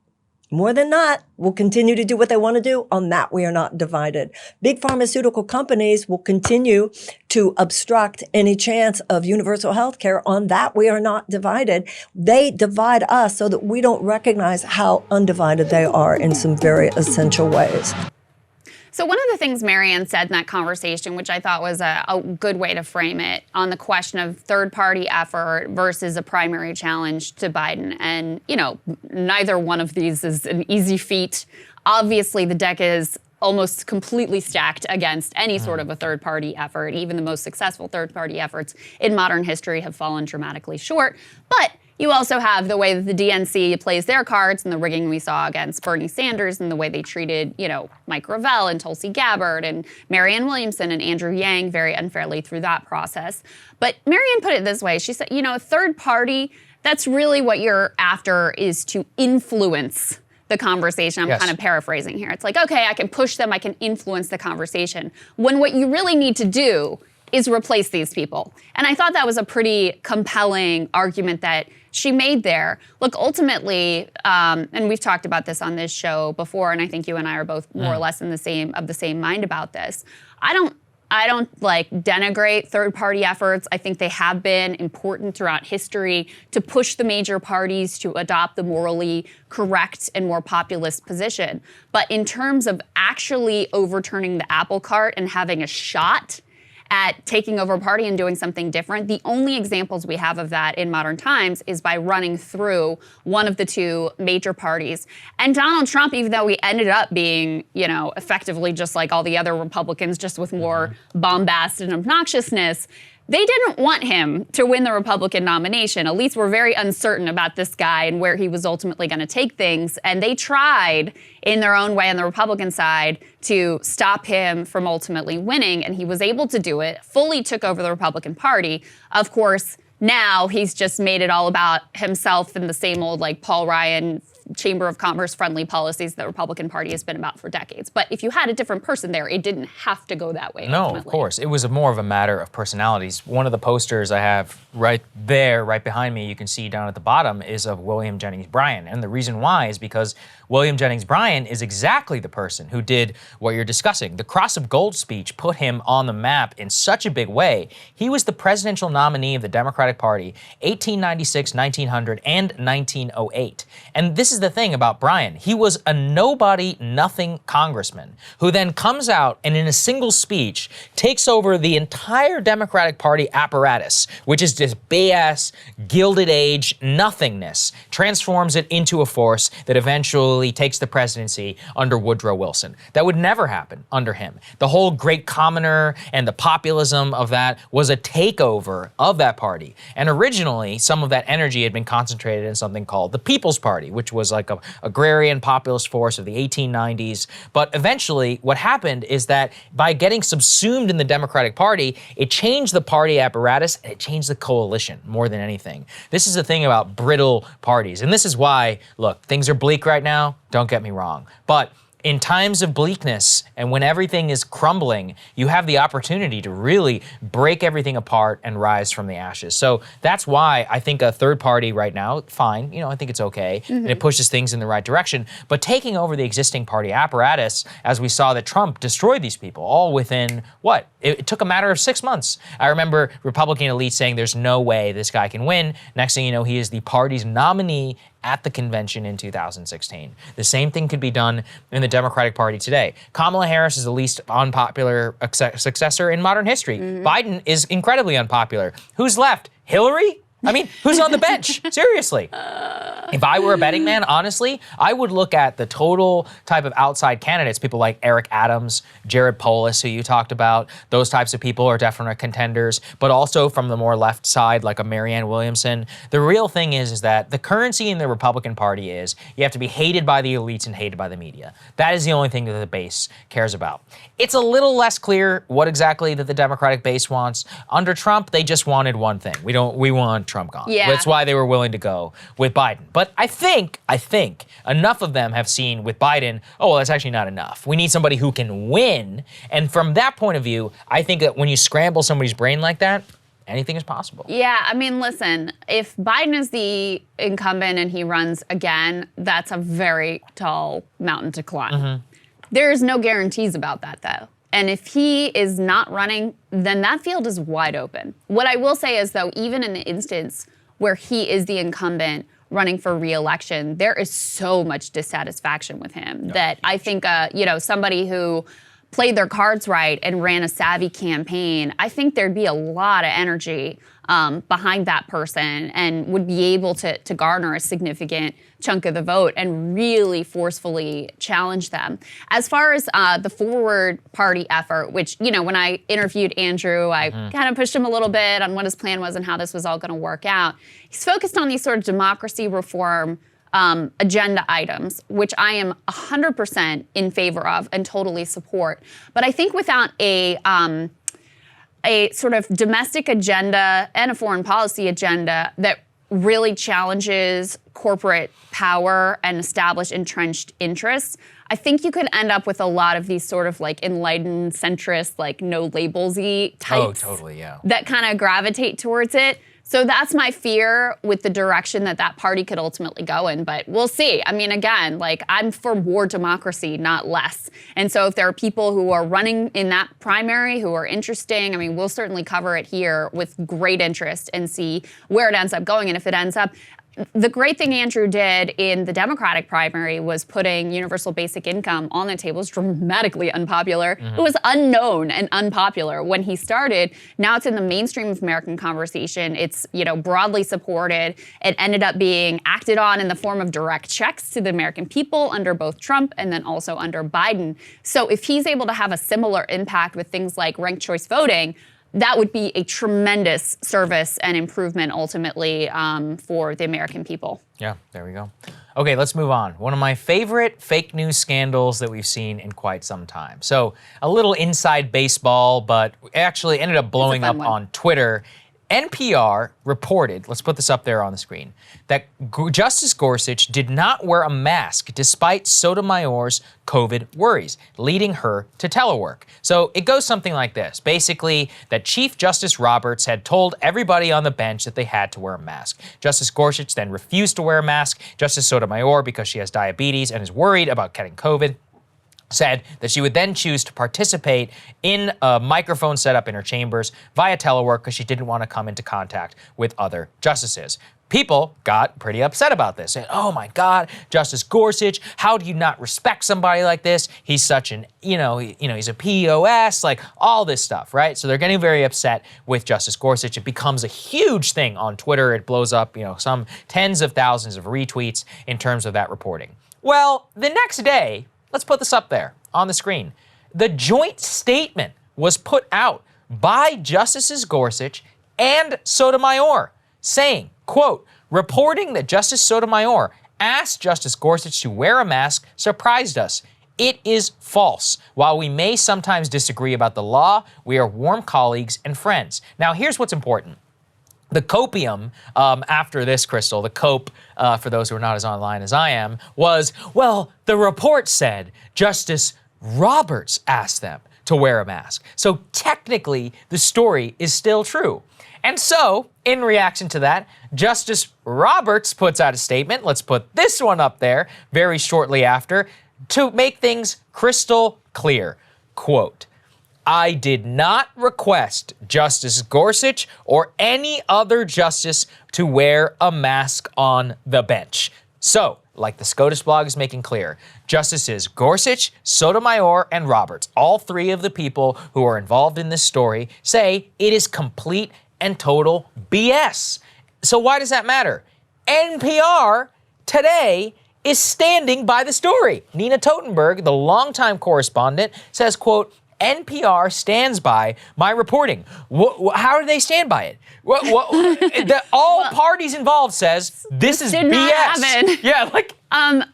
[SPEAKER 5] will continue to do what they want to do. On that, we are not divided. Big pharmaceutical companies will continue to obstruct any chance of universal health care. On that, we are not divided. They divide us so that we don't recognize how undivided they are in some very essential ways.
[SPEAKER 2] So one of the things Marianne said in that conversation, which I thought was a good way to frame it, on the question of third-party effort versus a primary challenge to Biden. And, neither one of these is an easy feat. Obviously, the deck is almost completely stacked against any sort of a third-party effort. Even the most successful third-party efforts in modern history have fallen dramatically short. But you also have the way that the DNC plays their cards and the rigging we saw against Bernie Sanders and the way they treated, Mike Gravel and Tulsi Gabbard and Marianne Williamson and Andrew Yang very unfairly through that process. But Marianne put it this way. She said, a third party, that's really what you're after, is to influence the conversation. I'm kind of paraphrasing here. It's like, okay, I can push them, I can influence the conversation. When what you really need to do is replace these people. And I thought that was a pretty compelling argument that she made there. Look, ultimately, and we've talked about this on this show before, and I think you and I are both more or less of the same mind about this. I don't like denigrate third-party efforts. I think they have been important throughout history to push the major parties to adopt the morally correct and more populist position. But in terms of actually overturning the apple cart and having a shot at taking over a party and doing something different, the only examples we have of that in modern times is by running through one of the two major parties. And Donald Trump, even though he ended up being, effectively just like all the other Republicans, just with more bombast and obnoxiousness, they didn't want him to win the Republican nomination. Elites were very uncertain about this guy and where he was ultimately going to take things. And they tried, in their own way on the Republican side, to stop him from ultimately winning. And he was able to do it, fully took over the Republican Party. Of course, now he's just made it all about himself and the same old like Paul Ryan Chamber of Commerce friendly policies the Republican Party has been about for decades. But if you had a different person there, it didn't have to go that way.
[SPEAKER 1] No,
[SPEAKER 2] ultimately.
[SPEAKER 1] Of course. It was more of a matter of personalities. One of the posters I have right there, right behind me, you can see down at the bottom, is of William Jennings Bryan. And the reason why is because William Jennings Bryan is exactly the person who did what you're discussing. The Cross of Gold speech put him on the map in such a big way. He was the presidential nominee of the Democratic Party, 1896, 1900, and 1908. And this is the thing about Bryan. He was a nobody, nothing congressman who then comes out and in a single speech takes over the entire Democratic Party apparatus, which is just BS, Gilded Age, nothingness, transforms it into a force that eventually takes the presidency under Woodrow Wilson. That would never happen under him. The whole great commoner and the populism of that was a takeover of that party. And originally, some of that energy had been concentrated in something called the People's Party, which was like a agrarian populist force of the 1890s. But eventually, what happened is that by getting subsumed in the Democratic Party, it changed the party apparatus and it changed the coalition more than anything. This is the thing about brittle parties. And this is why, look, things are bleak right now, don't get me wrong. But in times of bleakness and when everything is crumbling, you have the opportunity to really break everything apart and rise from the ashes. So that's why I think a third party right now, fine, I think it's okay, and it pushes things in the right direction. But taking over the existing party apparatus, as we saw that Trump destroyed these people, all within, what? It took a matter of 6 months. I remember Republican elites saying there's no way this guy can win. Next thing you know, he is the party's nominee at the convention in 2016. The same thing could be done in the Democratic Party today. Kamala Harris is the least unpopular successor in modern history. Biden is incredibly unpopular. Who's left? Hillary? I mean, who's on the bench? Seriously. If I were a betting man, honestly, I would look at the total type of outside candidates, people like Eric Adams, Jared Polis, who you talked about. Those types of people are definite contenders, but also from the more left side, like a Marianne Williamson. The real thing is that the currency in the Republican Party is you have to be hated by the elites and hated by the media. That is the only thing that the base cares about. It's a little less clear what exactly that the Democratic base wants. Under Trump, they just wanted one thing. We want Trump gone.
[SPEAKER 2] Yeah.
[SPEAKER 1] That's why they were willing to go with Biden. But I think enough of them have seen with Biden, oh, well, that's actually not enough. We need somebody who can win. And from that point of view, I think that when you scramble somebody's brain like that, anything is possible.
[SPEAKER 2] Yeah, I mean, listen, if Biden is the incumbent and he runs again, that's a very tall mountain to climb. There's no guarantees about that, though. And if he is not running, then that field is wide open. What I will say is, though, even in the instance where he is the incumbent running for re-election, there is so much dissatisfaction with him that I think, somebody who played their cards right and ran a savvy campaign, I think there'd be a lot of energy behind that person and would be able to garner a significant chunk of the vote and really forcefully challenge them. As far as the forward party effort, which, when I interviewed Andrew, I kind of pushed him a little bit on what his plan was and how this was all going to work out. He's focused on these sort of democracy reform agenda items, which I am 100% in favor of and totally support. But I think without a sort of domestic agenda and a foreign policy agenda that really challenges corporate power and established entrenched interests, I think you could end up with a lot of these sort of like enlightened, centrist, like no labelsy types.
[SPEAKER 1] Oh, totally, yeah.
[SPEAKER 2] That kind of gravitate towards it. So that's my fear with the direction that that party could ultimately go in, but we'll see. I mean, again, like I'm for more democracy, not less. And so if there are people who are running in that primary who are interesting, I mean, we'll certainly cover it here with great interest and see where it ends up going. And if it ends up, the great thing Andrew did in the Democratic primary was putting universal basic income on the table. It was dramatically unpopular. It was unknown and unpopular when he started. Now it's in the mainstream of American conversation. It's, you know, broadly supported. It ended up being acted on in the form of direct checks to the American people under both Trump and then also under Biden. So if he's able to have a similar impact with things like ranked choice voting, that would be a tremendous service and improvement ultimately for the American people.
[SPEAKER 1] Yeah, there we go. Okay, let's move on. One of my favorite fake news scandals that we've seen in quite some time. So a little inside baseball, but actually ended up blowing up on Twitter. NPR reported, let's put this up there on the screen, that Justice Gorsuch did not wear a mask despite Sotomayor's COVID worries, leading her to telework. So it goes something like this. Basically, that Chief Justice Roberts had told everybody on the bench that they had to wear a mask. Justice Gorsuch then refused to wear a mask. Justice Sotomayor, because she has diabetes and is worried about getting COVID, said that she would then choose to participate in a microphone setup in her chambers via telework because she didn't want to come into contact with other justices. People got pretty upset about this. Saying, oh my God, Justice Gorsuch, how do you not respect somebody like this? He's such an, he's a POS, like all this stuff, right? So they're getting very upset with Justice Gorsuch. It becomes a huge thing on Twitter. It blows up, some tens of thousands of retweets in terms of that reporting. Well, the next day, let's put this up there on the screen. The joint statement was put out by Justices Gorsuch and Sotomayor saying, quote, reporting that Justice Sotomayor asked Justice Gorsuch to wear a mask surprised us. It is false. While we may sometimes disagree about the law, we are warm colleagues and friends. Now, here's what's important. The copium after this, Krystal, the cope, for those who are not as online as I am, was, well, the report said Justice Roberts asked them to wear a mask. So technically, the story is still true. And so, in reaction to that, Justice Roberts puts out a statement. Let's put this one up there very shortly after to make things crystal clear. Quote, I did not request Justice Gorsuch or any other justice to wear a mask on the bench. So, like the SCOTUS blog is making clear, Justices Gorsuch, Sotomayor, and Roberts, all three of the people who are involved in this story, say it is complete and total BS. So why does that matter? NPR today is standing by the story. Nina Totenberg, the longtime correspondent, says, quote, NPR stands by my reporting. How do they stand by it? All parties involved says this is
[SPEAKER 2] did
[SPEAKER 1] BS.
[SPEAKER 2] Not happen.
[SPEAKER 1] Yeah, like.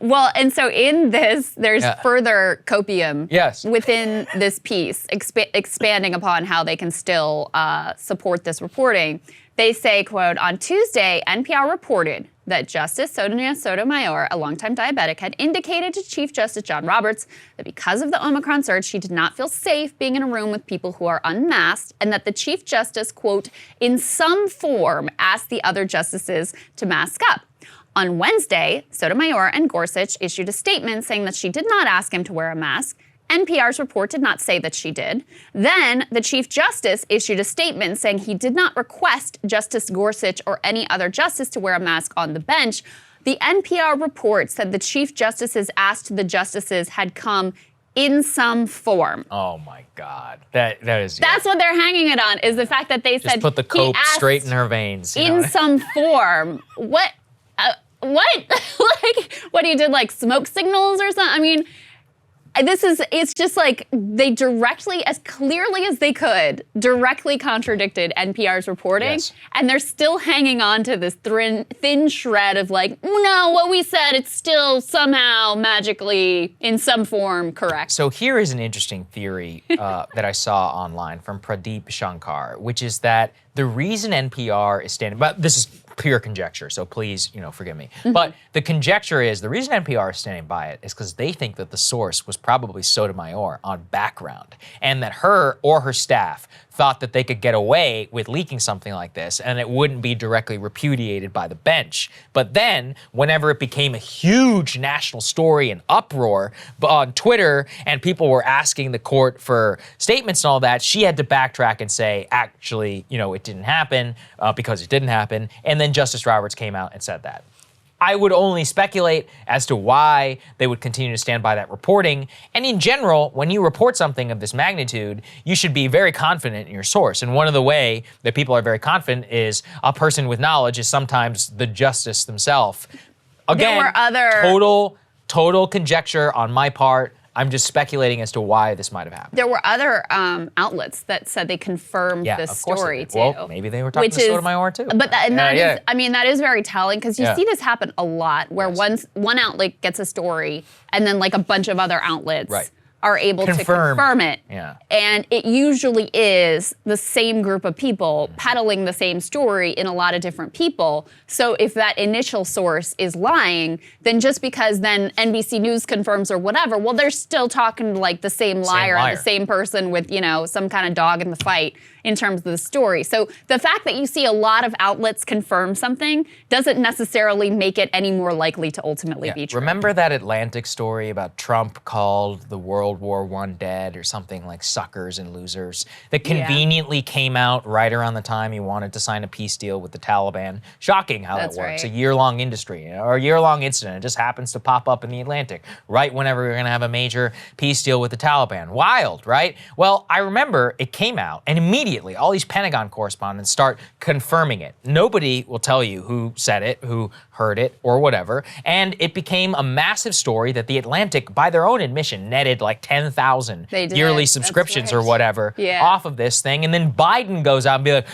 [SPEAKER 2] Well, and so in this, there's further copium within this piece, expanding upon how they can still support this reporting. They say, quote, on Tuesday, NPR reported that Justice Sonia Sotomayor, a longtime diabetic, had indicated to Chief Justice John Roberts that because of the Omicron surge, she did not feel safe being in a room with people who are unmasked, and that the Chief Justice, quote, in some form asked the other justices to mask up. On Wednesday, Sotomayor and Gorsuch issued a statement saying that she did not ask him to wear a mask. NPR's report did not say that she did. Then the Chief Justice issued a statement saying he did not request Justice Gorsuch or any other justice to wear a mask on the bench. The NPR report said the Chief Justice's ask to the justices had come in some form.
[SPEAKER 1] Oh my God, that is.
[SPEAKER 2] That's what they're hanging it on, is the fact that they
[SPEAKER 1] just
[SPEAKER 2] said
[SPEAKER 1] put the cope straight in her veins.
[SPEAKER 2] In some form. What? Like, what he did, like smoke signals or something? I mean, it's just like they directly, as clearly as they could, directly contradicted NPR's reporting. Yes. And they're still hanging on to this thin shred of like, no, what we said, it's still somehow magically in some form correct.
[SPEAKER 1] So here is an interesting theory that I saw online from Pradeep Shankar, which is that the reason NPR is standing, but this is pure conjecture, so please, forgive me. But the conjecture is the reason NPR is standing by it is because they think that the source was probably Sotomayor on background, and that her or her staff thought that they could get away with leaking something like this and it wouldn't be directly repudiated by the bench. But then, whenever it became a huge national story and uproar on Twitter and people were asking the court for statements and all that, she had to backtrack and say, actually, it didn't happen because it didn't happen. And then Justice Roberts came out and said that. I would only speculate as to why they would continue to stand by that reporting. And in general, when you report something of this magnitude, you should be very confident in your source. And one of the way that people are very confident is a person with knowledge is sometimes the justice themselves. Again,
[SPEAKER 2] there were
[SPEAKER 1] total conjecture on my part. I'm just speculating as to why this might have happened.
[SPEAKER 2] There were other outlets that said they confirmed this story too.
[SPEAKER 1] Well, maybe they were talking to Sotomayor too.
[SPEAKER 2] But that is very telling, because you see this happen a lot, where one outlet gets a story and then like a bunch of other outlets are able to confirm it.
[SPEAKER 1] Yeah.
[SPEAKER 2] And it usually is the same group of people peddling the same story in a lot of different people. So if that initial source is lying, then just because then NBC News confirms or whatever, well, they're still talking to like the same liar, the same person with, some kind of dog in the fight in terms of the story. So the fact that you see a lot of outlets confirm something doesn't necessarily make it any more likely to ultimately be true.
[SPEAKER 1] Remember that Atlantic story about Trump called the World War I dead or something like suckers and losers that conveniently came out right around the time he wanted to sign a peace deal with the Taliban? Shocking how that works. A year-long industry or a year-long incident. It just happens to pop up in the Atlantic right whenever we're going to have a major peace deal with the Taliban. Wild, right? Well, I remember it came out and immediately all these Pentagon correspondents start confirming it. Nobody will tell you who said it, who heard it, or whatever. And it became a massive story that the Atlantic, by their own admission, netted like 10,000 yearly subscriptions or whatever off of this thing. And then Biden goes out and be like,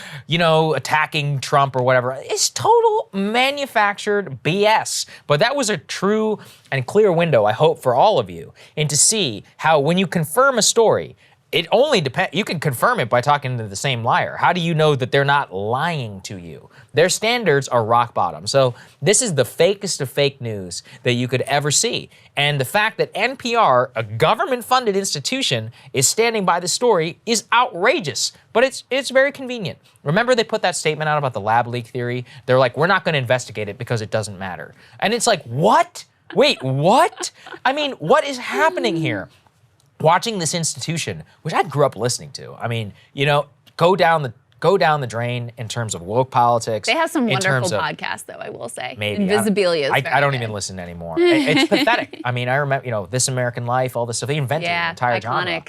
[SPEAKER 1] attacking Trump or whatever. It's total manufactured BS. But that was a true and clear window, I hope, for all of you, and to see how when you confirm a story, it only depends. You can confirm it by talking to the same liar. How do you know that they're not lying to you? Their standards are rock bottom. So this is the fakest of fake news that you could ever see. And the fact that NPR, a government-funded institution, is standing by the story is outrageous. But it's very convenient. Remember they put that statement out about the lab leak theory? They're like, we're not going to investigate it because it doesn't matter. And it's like, what? Wait, what? I mean, what is happening here? Watching this institution, which I grew up listening to, go down the drain in terms of woke politics.
[SPEAKER 2] They have some wonderful podcasts, though, I will say.
[SPEAKER 1] Maybe.
[SPEAKER 2] Invisibilia is
[SPEAKER 1] I don't even listen anymore. It's pathetic. I remember, This American Life, all this stuff. They invented an entire genre.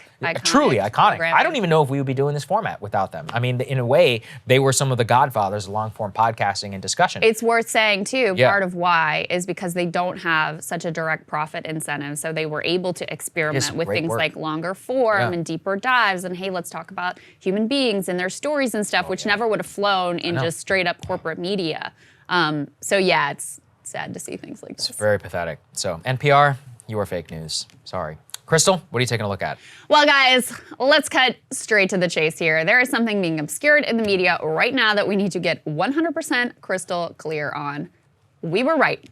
[SPEAKER 1] Truly iconic. I don't even know if we would be doing this format without them. In a way, they were some of the godfathers of long-form podcasting and discussion.
[SPEAKER 2] It's worth saying, too, part of why is because they don't have such a direct profit incentive, so they were able to experiment with things like longer form and deeper dives, and hey, let's talk about human beings and their stories and stuff, which never would have flown in just straight up corporate media. It's sad to see things like this.
[SPEAKER 1] It's very pathetic. So NPR, you are fake news. Sorry. Krystal, what are you taking a look at?
[SPEAKER 2] Well, guys, let's cut straight to the chase here. There is something being obscured in the media right now that we need to get 100% crystal clear on. We were right.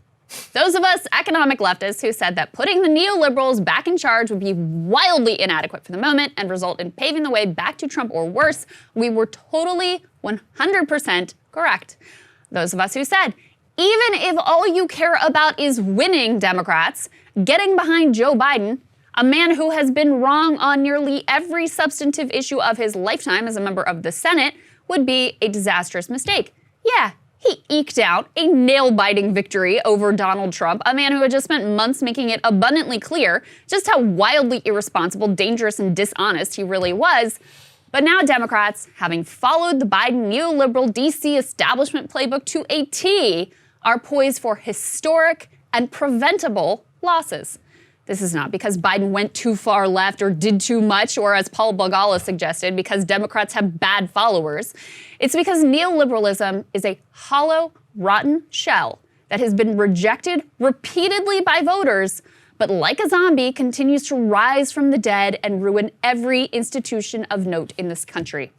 [SPEAKER 2] Those of us economic leftists who said that putting the neoliberals back in charge would be wildly inadequate for the moment and result in paving the way back to Trump or worse, we were totally 100% correct. Those of us who said, even if all you care about is winning, Democrats, getting behind Joe Biden, a man who has been wrong on nearly every substantive issue of his lifetime as a member of the Senate, would be a disastrous mistake. Yeah, he eked out a nail-biting victory over Donald Trump, a man who had just spent months making it abundantly clear just how wildly irresponsible, dangerous, and dishonest he really was. But now Democrats, having followed the Biden neoliberal DC establishment playbook to a T, are poised for historic and preventable losses. This is not because Biden went too far left or did too much, or as Paul Bagala suggested, because Democrats have bad followers. It's because neoliberalism is a hollow, rotten shell that has been rejected repeatedly by voters, but like a zombie continues to rise from the dead and ruin every institution of note in this country.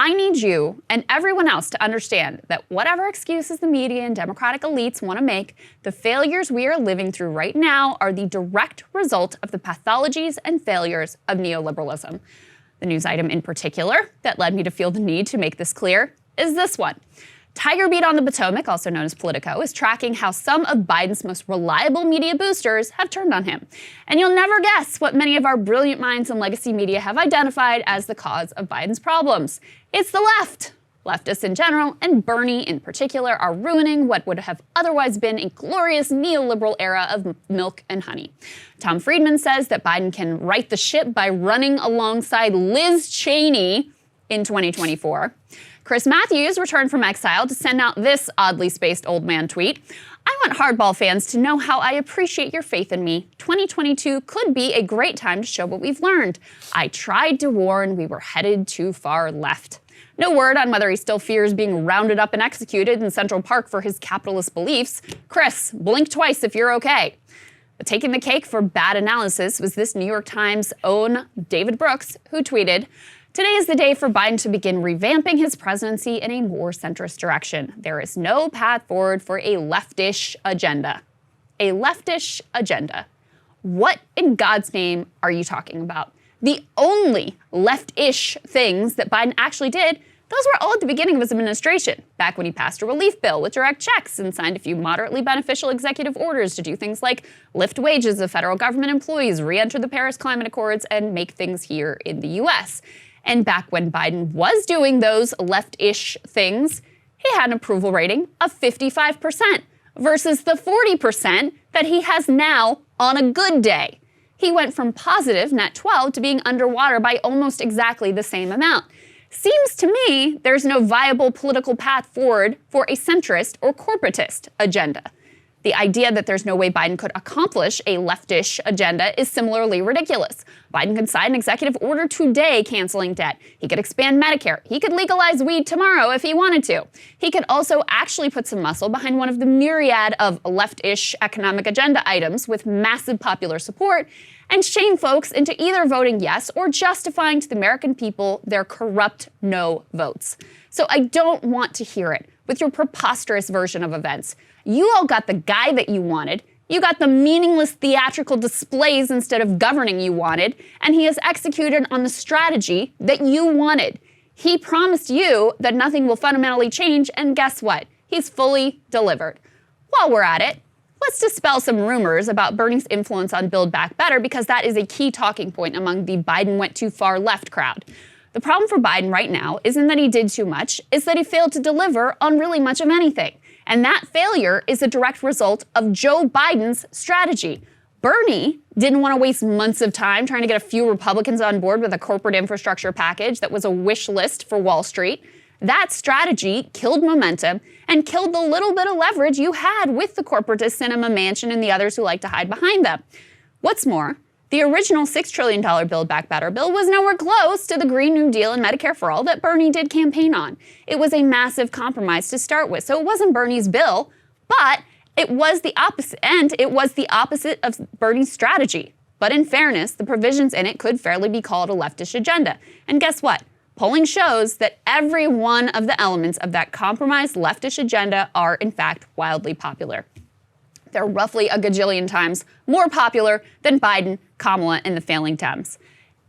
[SPEAKER 2] I need you and everyone else to understand that whatever excuses the media and Democratic elites want to make, the failures we are living through right now are the direct result of the pathologies and failures of neoliberalism. The news item in particular that led me to feel the need to make this clear is this one. Tiger Beat on the Potomac, also known as Politico, is tracking how some of Biden's most reliable media boosters have turned on him. And you'll never guess what many of our brilliant minds in legacy media have identified as the cause of Biden's problems. It's the left. Leftists in general, and Bernie in particular, are ruining what would have otherwise been a glorious neoliberal era of milk and honey. Tom Friedman says that Biden can right the ship by running alongside Liz Cheney in 2024. Chris Matthews returned from exile to send out this oddly spaced old man tweet. I want hardball fans to know how I appreciate your faith in me. 2022 could be a great time to show what we've learned. I tried to warn we were headed too far left. No word on whether he still fears being rounded up and executed in Central Park for his capitalist beliefs. Chris, blink twice if you're okay. But taking the cake for bad analysis was this New York Times' own David Brooks, who tweeted, "Today is the day for Biden to begin revamping his presidency in a more centrist direction. There is no path forward for a leftish agenda." A leftish agenda. What in God's name are you talking about? The only left-ish things that Biden actually did, those were all at the beginning of his administration, back when he passed a relief bill with direct checks and signed a few moderately beneficial executive orders to do things like lift wages of federal government employees, re-enter the Paris Climate Accords, and make things here in the U.S. And back when Biden was doing those left-ish things, he had an approval rating of 55% versus the 40% that he has now on a good day. He went from positive, net 12, to being underwater by almost exactly the same amount. Seems to me there's no viable political path forward for a centrist or corporatist agenda. The idea that there's no way Biden could accomplish a leftish agenda is similarly ridiculous. Biden could sign an executive order today canceling debt. He could expand Medicare. He could legalize weed tomorrow if he wanted to. He could also actually put some muscle behind one of the myriad of leftish economic agenda items with massive popular support and shame folks into either voting yes or justifying to the American people their corrupt no votes. So I don't want to hear it with your preposterous version of events. You all got the guy that you wanted. You got the meaningless theatrical displays instead of governing you wanted, and he has executed on the strategy that you wanted. He promised you that nothing will fundamentally change, and guess what? He's fully delivered. While we're at it, let's dispel some rumors about Bernie's influence on Build Back Better, because that is a key talking point among the Biden went too far left crowd. The problem for Biden right now isn't that he did too much, it's that he failed to deliver on really much of anything. And that failure is a direct result of Joe Biden's strategy. Bernie didn't want to waste months of time trying to get a few Republicans on board with a corporate infrastructure package that was a wish list for Wall Street. That strategy killed momentum and killed the little bit of leverage you had with the corporatists in Sinema Mansion and the others who like to hide behind them. What's more, the original $6 trillion Build Back Better bill was nowhere close to the Green New Deal and Medicare for All that Bernie did campaign on. It was a massive compromise to start with, so it wasn't Bernie's bill, but it was the opposite, and it was the opposite of Bernie's strategy. But in fairness, the provisions in it could fairly be called a leftish agenda. And guess what? Polling shows that every one of the elements of that compromised leftish agenda are, in fact, wildly popular. They're roughly a gajillion times more popular than Biden, Kamala, and the failing Dems.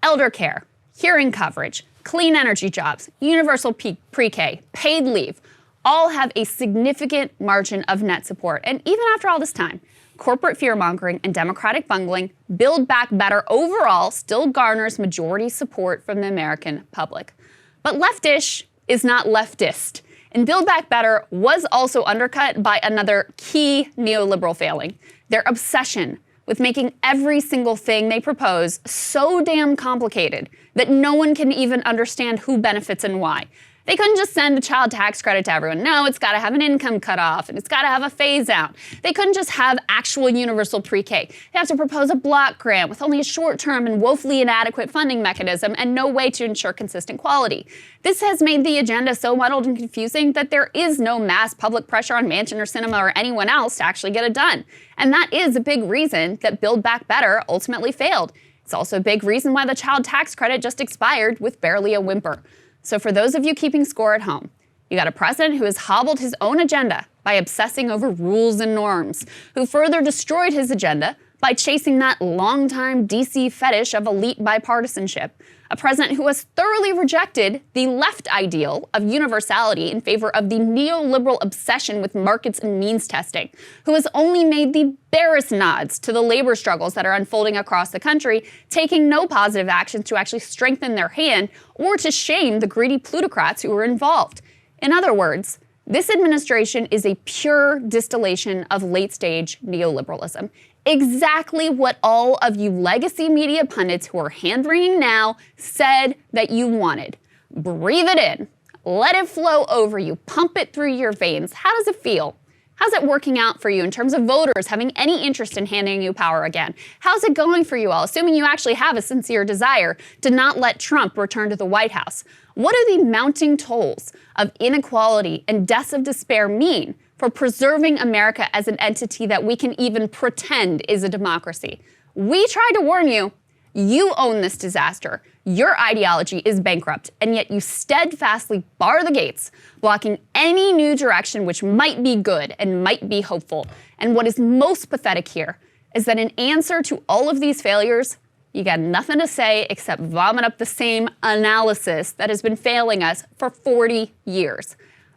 [SPEAKER 2] Elder care, hearing coverage, clean energy jobs, universal pre-K, paid leave, all have a significant margin of net support. And even after all this time, corporate fear-mongering and Democratic bungling, Build Back Better overall still garners majority support from the American public. But leftish is not leftist. And Build Back Better was also undercut by another key neoliberal failing: their obsession with making every single thing they propose so damn complicated that no one can even understand who benefits and why. They couldn't just send a child tax credit to everyone. No, it's got to have an income cutoff, and it's got to have a phase out. They couldn't just have actual universal pre-K. They have to propose a block grant with only a short-term and woefully inadequate funding mechanism and no way to ensure consistent quality. This has made the agenda so muddled and confusing that there is no mass public pressure on Manchin or Sinema or anyone else to actually get it done. And that is a big reason that Build Back Better ultimately failed. It's also a big reason why the child tax credit just expired with barely a whimper. So for those of you keeping score at home, you got a president who has hobbled his own agenda by obsessing over rules and norms, who further destroyed his agenda by chasing that longtime DC fetish of elite bipartisanship. A president who has thoroughly rejected the left ideal of universality in favor of the neoliberal obsession with markets and means testing, who has only made the barest nods to the labor struggles that are unfolding across the country, taking no positive actions to actually strengthen their hand or to shame the greedy plutocrats who are involved. In other words, this administration is a pure distillation of late-stage neoliberalism. Exactly what all of you legacy media pundits who are hand-wringing now said that you wanted. Breathe it in. Let it flow over you. Pump it through your veins. How does it feel? How's it working out for you in terms of voters having any interest in handing you power again? How's it going for you all, assuming you actually have a sincere desire to not let Trump return to the White House? What do the mounting tolls of inequality and deaths of despair mean for preserving America as an entity that we can even pretend is a democracy? We tried to warn you. You own this disaster. Your ideology is bankrupt, and yet you steadfastly bar the gates, blocking any new direction which might be good and might be hopeful. And what is most pathetic here is that in answer to all of these failures, you got nothing to say except vomit up the same analysis that has been failing us for 40 years.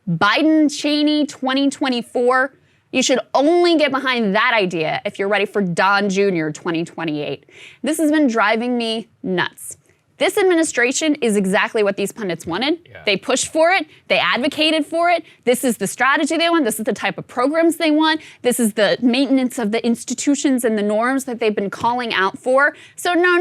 [SPEAKER 2] Biden-Cheney 2024, you should only get behind that idea if you're ready for Don Jr. 2028. This has been driving me nuts. This administration is exactly what these pundits wanted. Yeah. They pushed for it. They advocated for it. This is the strategy they want. This is the type of programs they want. This is the maintenance of the institutions and the norms that they've been calling out for. So no.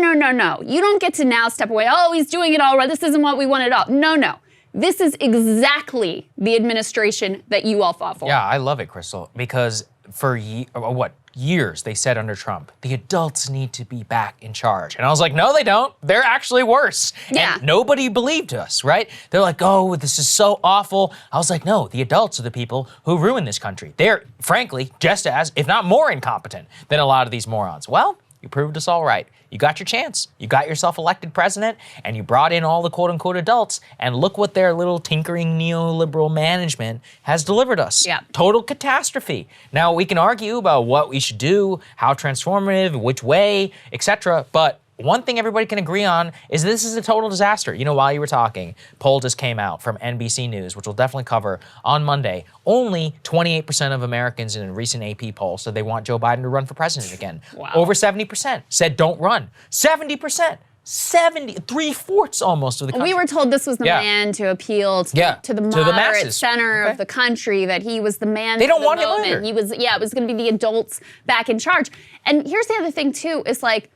[SPEAKER 2] You don't get to now step away. Oh, he's doing it all right. This isn't what we wanted at all. No. This is exactly the administration that you all fought for.
[SPEAKER 1] Yeah, I love it, Krystal, because for years they said under Trump, the adults need to be back in charge. And I was like, no, they don't. They're actually worse.
[SPEAKER 2] Yeah.
[SPEAKER 1] And nobody believed us, right? They're like, oh, this is so awful. I was like, no, the adults are the people who ruin this country. They're, frankly, just as, if not more incompetent than a lot of these morons. Well, you proved us all right. You got your chance. You got yourself elected president, and you brought in all the quote-unquote adults, and look what their little tinkering neoliberal management has delivered us.
[SPEAKER 2] Yeah.
[SPEAKER 1] Total catastrophe. Now, we can argue about what we should do, how transformative, which way, etc., but one thing everybody can agree on is this is a total disaster. You know, while you were talking, poll just came out from NBC News, which we'll definitely cover on Monday. Only 28% of Americans in a recent AP poll said they want Joe Biden to run for president again.
[SPEAKER 2] Wow.
[SPEAKER 1] Over 70% said don't run. 70%. 3/4 almost of the country.
[SPEAKER 2] We were told this was the man to appeal to the moderate center of the country, that he was the man.
[SPEAKER 1] They don't
[SPEAKER 2] for the
[SPEAKER 1] want him
[SPEAKER 2] moment.
[SPEAKER 1] either.
[SPEAKER 2] He was, it was going to be the adults back in charge. And here's the other thing too, is like,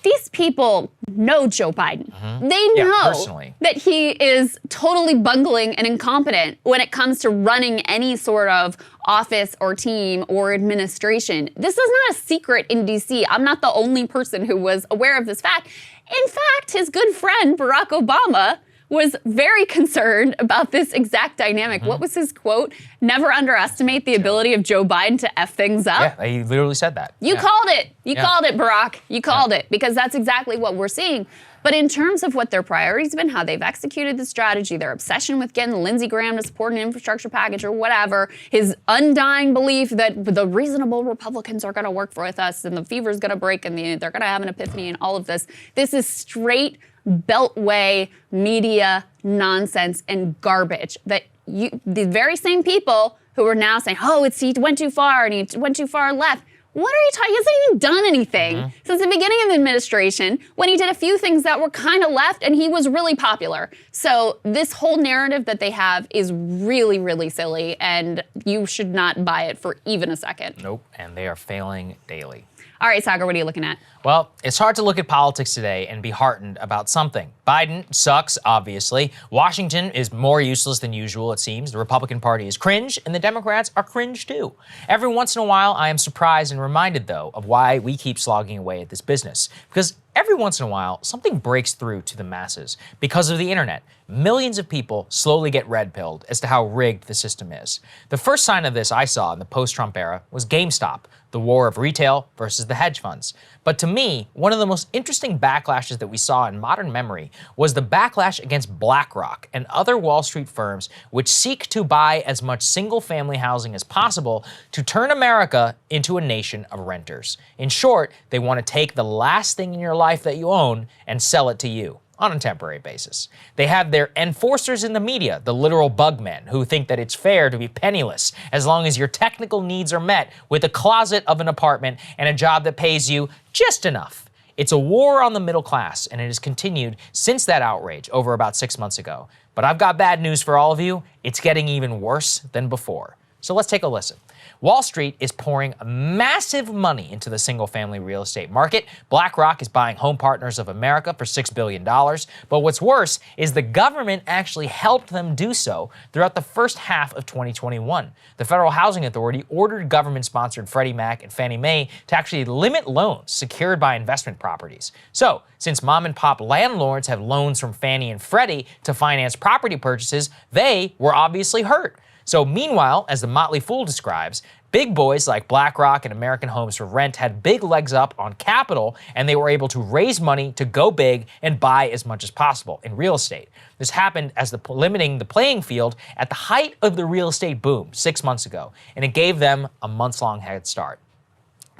[SPEAKER 2] these people know Joe Biden. Mm-hmm. They know that he is totally bungling and incompetent when it comes to running any sort of office or team or administration. This is not a secret in DC. I'm not the only person who was aware of this fact. In fact, his good friend, Barack Obama, was very concerned about this exact dynamic. Mm-hmm. What was his quote? Never underestimate the ability of Joe Biden to F things up.
[SPEAKER 1] Yeah, he literally said that.
[SPEAKER 2] You called it. You called it, Barack. You called it, because that's exactly what we're seeing. But in terms of what their priorities have been, how they've executed the strategy, their obsession with getting Lindsey Graham to support an infrastructure package or whatever, his undying belief that the reasonable Republicans are going to work with us and the fever's going to break and they're going to have an epiphany and all of this. This is straight beltway media nonsense and garbage that the very same people who are now saying, oh, he went too far and he went too far left. What are you talking? He hasn't even done anything since the beginning of the administration, when he did a few things that were kind of left and he was really popular. So this whole narrative that they have is really, really silly, and you should not buy it for even a second.
[SPEAKER 1] Nope, and they are failing daily.
[SPEAKER 2] All right, Saagar, what are you looking at?
[SPEAKER 1] Well, it's hard to look at politics today and be heartened about something. Biden sucks, obviously. Washington is more useless than usual, it seems. The Republican Party is cringe, and the Democrats are cringe too. Every once in a while, I am surprised and reminded, though, of why we keep slogging away at this business. Because every once in a while, something breaks through to the masses. Because of the internet, millions of people slowly get red-pilled as to how rigged the system is. The first sign of this I saw in the post-Trump era was GameStop, the war of retail versus the hedge funds. But to me, one of the most interesting backlashes that we saw in modern memory was the backlash against BlackRock and other Wall Street firms which seek to buy as much single-family housing as possible to turn America into a nation of renters. In short, they want to take the last thing in your life that you own and sell it to you on a temporary basis. They have their enforcers in the media, the literal bugmen, who think that it's fair to be penniless as long as your technical needs are met with a closet of an apartment and a job that pays you just enough. It's a war on the middle class, and it has continued since that outrage over about 6 months ago. But I've got bad news for all of you. It's getting even worse than before. So let's take a listen. Wall Street is pouring massive money into the single-family real estate market. BlackRock is buying Home Partners of America for $6 billion. But what's worse is the government actually helped them do so throughout the first half of 2021. The Federal Housing Authority ordered government-sponsored Freddie Mac and Fannie Mae to actually limit loans secured by investment properties. So, since mom-and-pop landlords have loans from Fannie and Freddie to finance property purchases, they were obviously hurt. So meanwhile, as the Motley Fool describes, big boys like BlackRock and American Homes for Rent had big legs up on capital, and they were able to raise money to go big and buy as much as possible in real estate. This happened as limiting the playing field at the height of the real estate boom 6 months ago, and it gave them a months-long head start.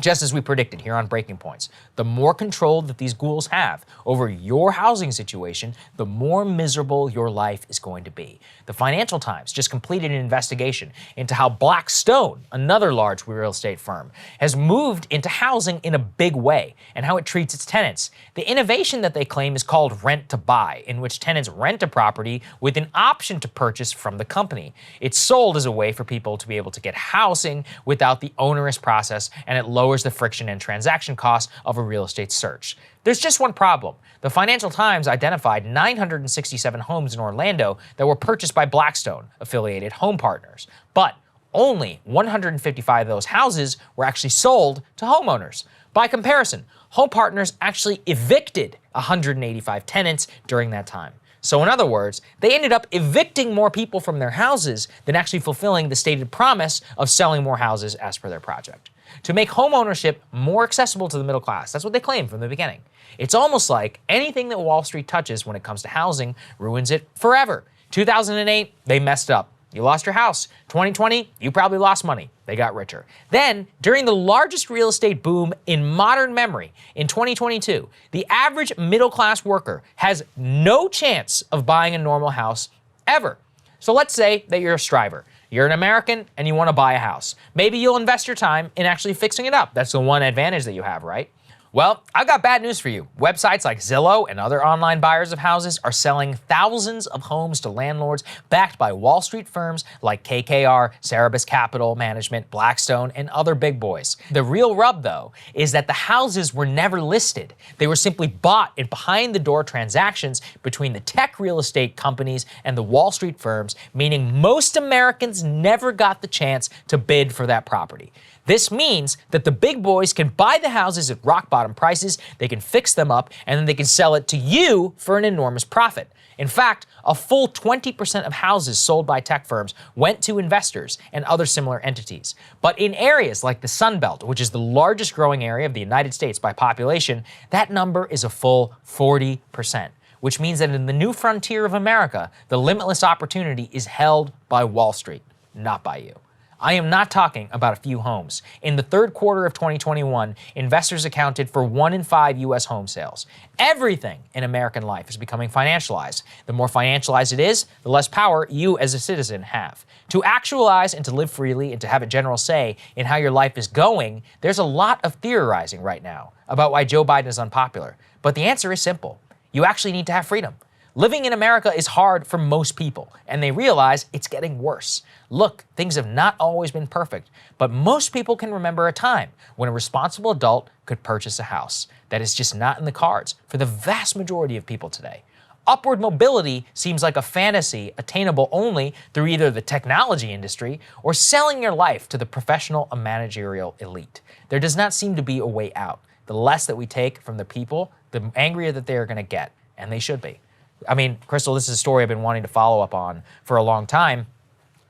[SPEAKER 1] Just as we predicted here on Breaking Points, the more control that these ghouls have over your housing situation, the more miserable your life is going to be. The Financial Times just completed an investigation into how Blackstone, another large real estate firm, has moved into housing in a big way and how it treats its tenants. The innovation that they claim is called rent to buy, in which tenants rent a property with an option to purchase from the company. It's sold as a way for people to be able to get housing without the onerous process, and it lowers the friction and transaction costs of a real estate search. There's just one problem. The Financial Times identified 967 homes in Orlando that were purchased by Blackstone-affiliated Home Partners, but only 155 of those houses were actually sold to homeowners. By comparison, Home Partners actually evicted 185 tenants during that time. So in other words, they ended up evicting more people from their houses than actually fulfilling the stated promise of selling more houses as per their project. To make home ownership more accessible to the middle class, that's what they claimed from the beginning. It's almost like anything that Wall Street touches when it comes to housing ruins it forever. 2008, they messed up. You lost your house. 2020, you probably lost money. They got richer. Then, during the largest real estate boom in modern memory, in 2022, the average middle-class worker has no chance of buying a normal house ever. So let's say that you're a striver. You're an American and you want to buy a house. Maybe you'll invest your time in actually fixing it up. That's the one advantage that you have, right? Well, I've got bad news for you. Websites like Zillow and other online buyers of houses are selling thousands of homes to landlords backed by Wall Street firms like KKR, Cerberus Capital Management, Blackstone, and other big boys. The real rub, though, is that the houses were never listed. They were simply bought in behind-the-door transactions between the tech real estate companies and the Wall Street firms, meaning most Americans never got the chance to bid for that property. This means that the big boys can buy the houses at rock-bottom prices, they can fix them up, and then they can sell it to you for an enormous profit. In fact, a full 20% of houses sold by tech firms went to investors and other similar entities. But in areas like the Sun Belt, which is the largest growing area of the United States by population, that number is a full 40%, which means that in the new frontier of America, the limitless opportunity is held by Wall Street, not by you. I am not talking about a few homes. In the third quarter of 2021, investors accounted for 1 in 5 U.S. home sales. Everything in American life is becoming financialized. The more financialized it is, the less power you as a citizen have. To actualize and to live freely and to have a general say in how your life is going, there's a lot of theorizing right now about why Joe Biden is unpopular. But the answer is simple. You actually need to have freedom. Living in America is hard for most people, and they realize it's getting worse. Look, things have not always been perfect, but most people can remember a time when a responsible adult could purchase a house. That is just not in the cards for the vast majority of people today. Upward mobility seems like a fantasy attainable only through either the technology industry or selling your life to the professional and managerial elite. There does not seem to be a way out. The less that we take from the people, the angrier that they are going to get, and they should be. I mean, Krystal, this is a story I've been wanting to follow up on for a long time.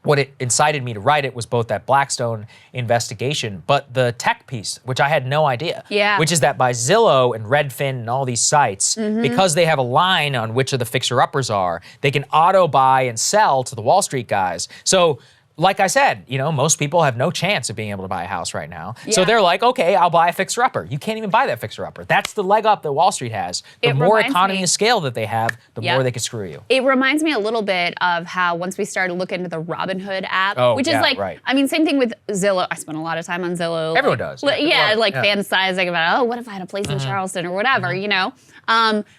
[SPEAKER 1] what it incited me to write it was both that Blackstone investigation, but the tech piece, which I had no idea.
[SPEAKER 2] Yeah.
[SPEAKER 1] Which is that by Zillow and Redfin and all these sites, because they have a line on which of the fixer-uppers are, they can auto buy and sell to the Wall Street guys. So, like I said, most people have no chance of being able to buy a house right now.
[SPEAKER 2] Yeah.
[SPEAKER 1] So they're like, okay, I'll buy a fixer-upper. You can't even buy that fixer-upper. That's the leg up that Wall Street has. The more economy of scale that they have, the more they can screw you.
[SPEAKER 2] It reminds me a little bit of how once we started to look into the Robinhood app, which is I mean, same thing with Zillow. I spent a lot of time on Zillow.
[SPEAKER 1] Everyone does.
[SPEAKER 2] Fantasizing about, what if I had a place in Charleston or whatever,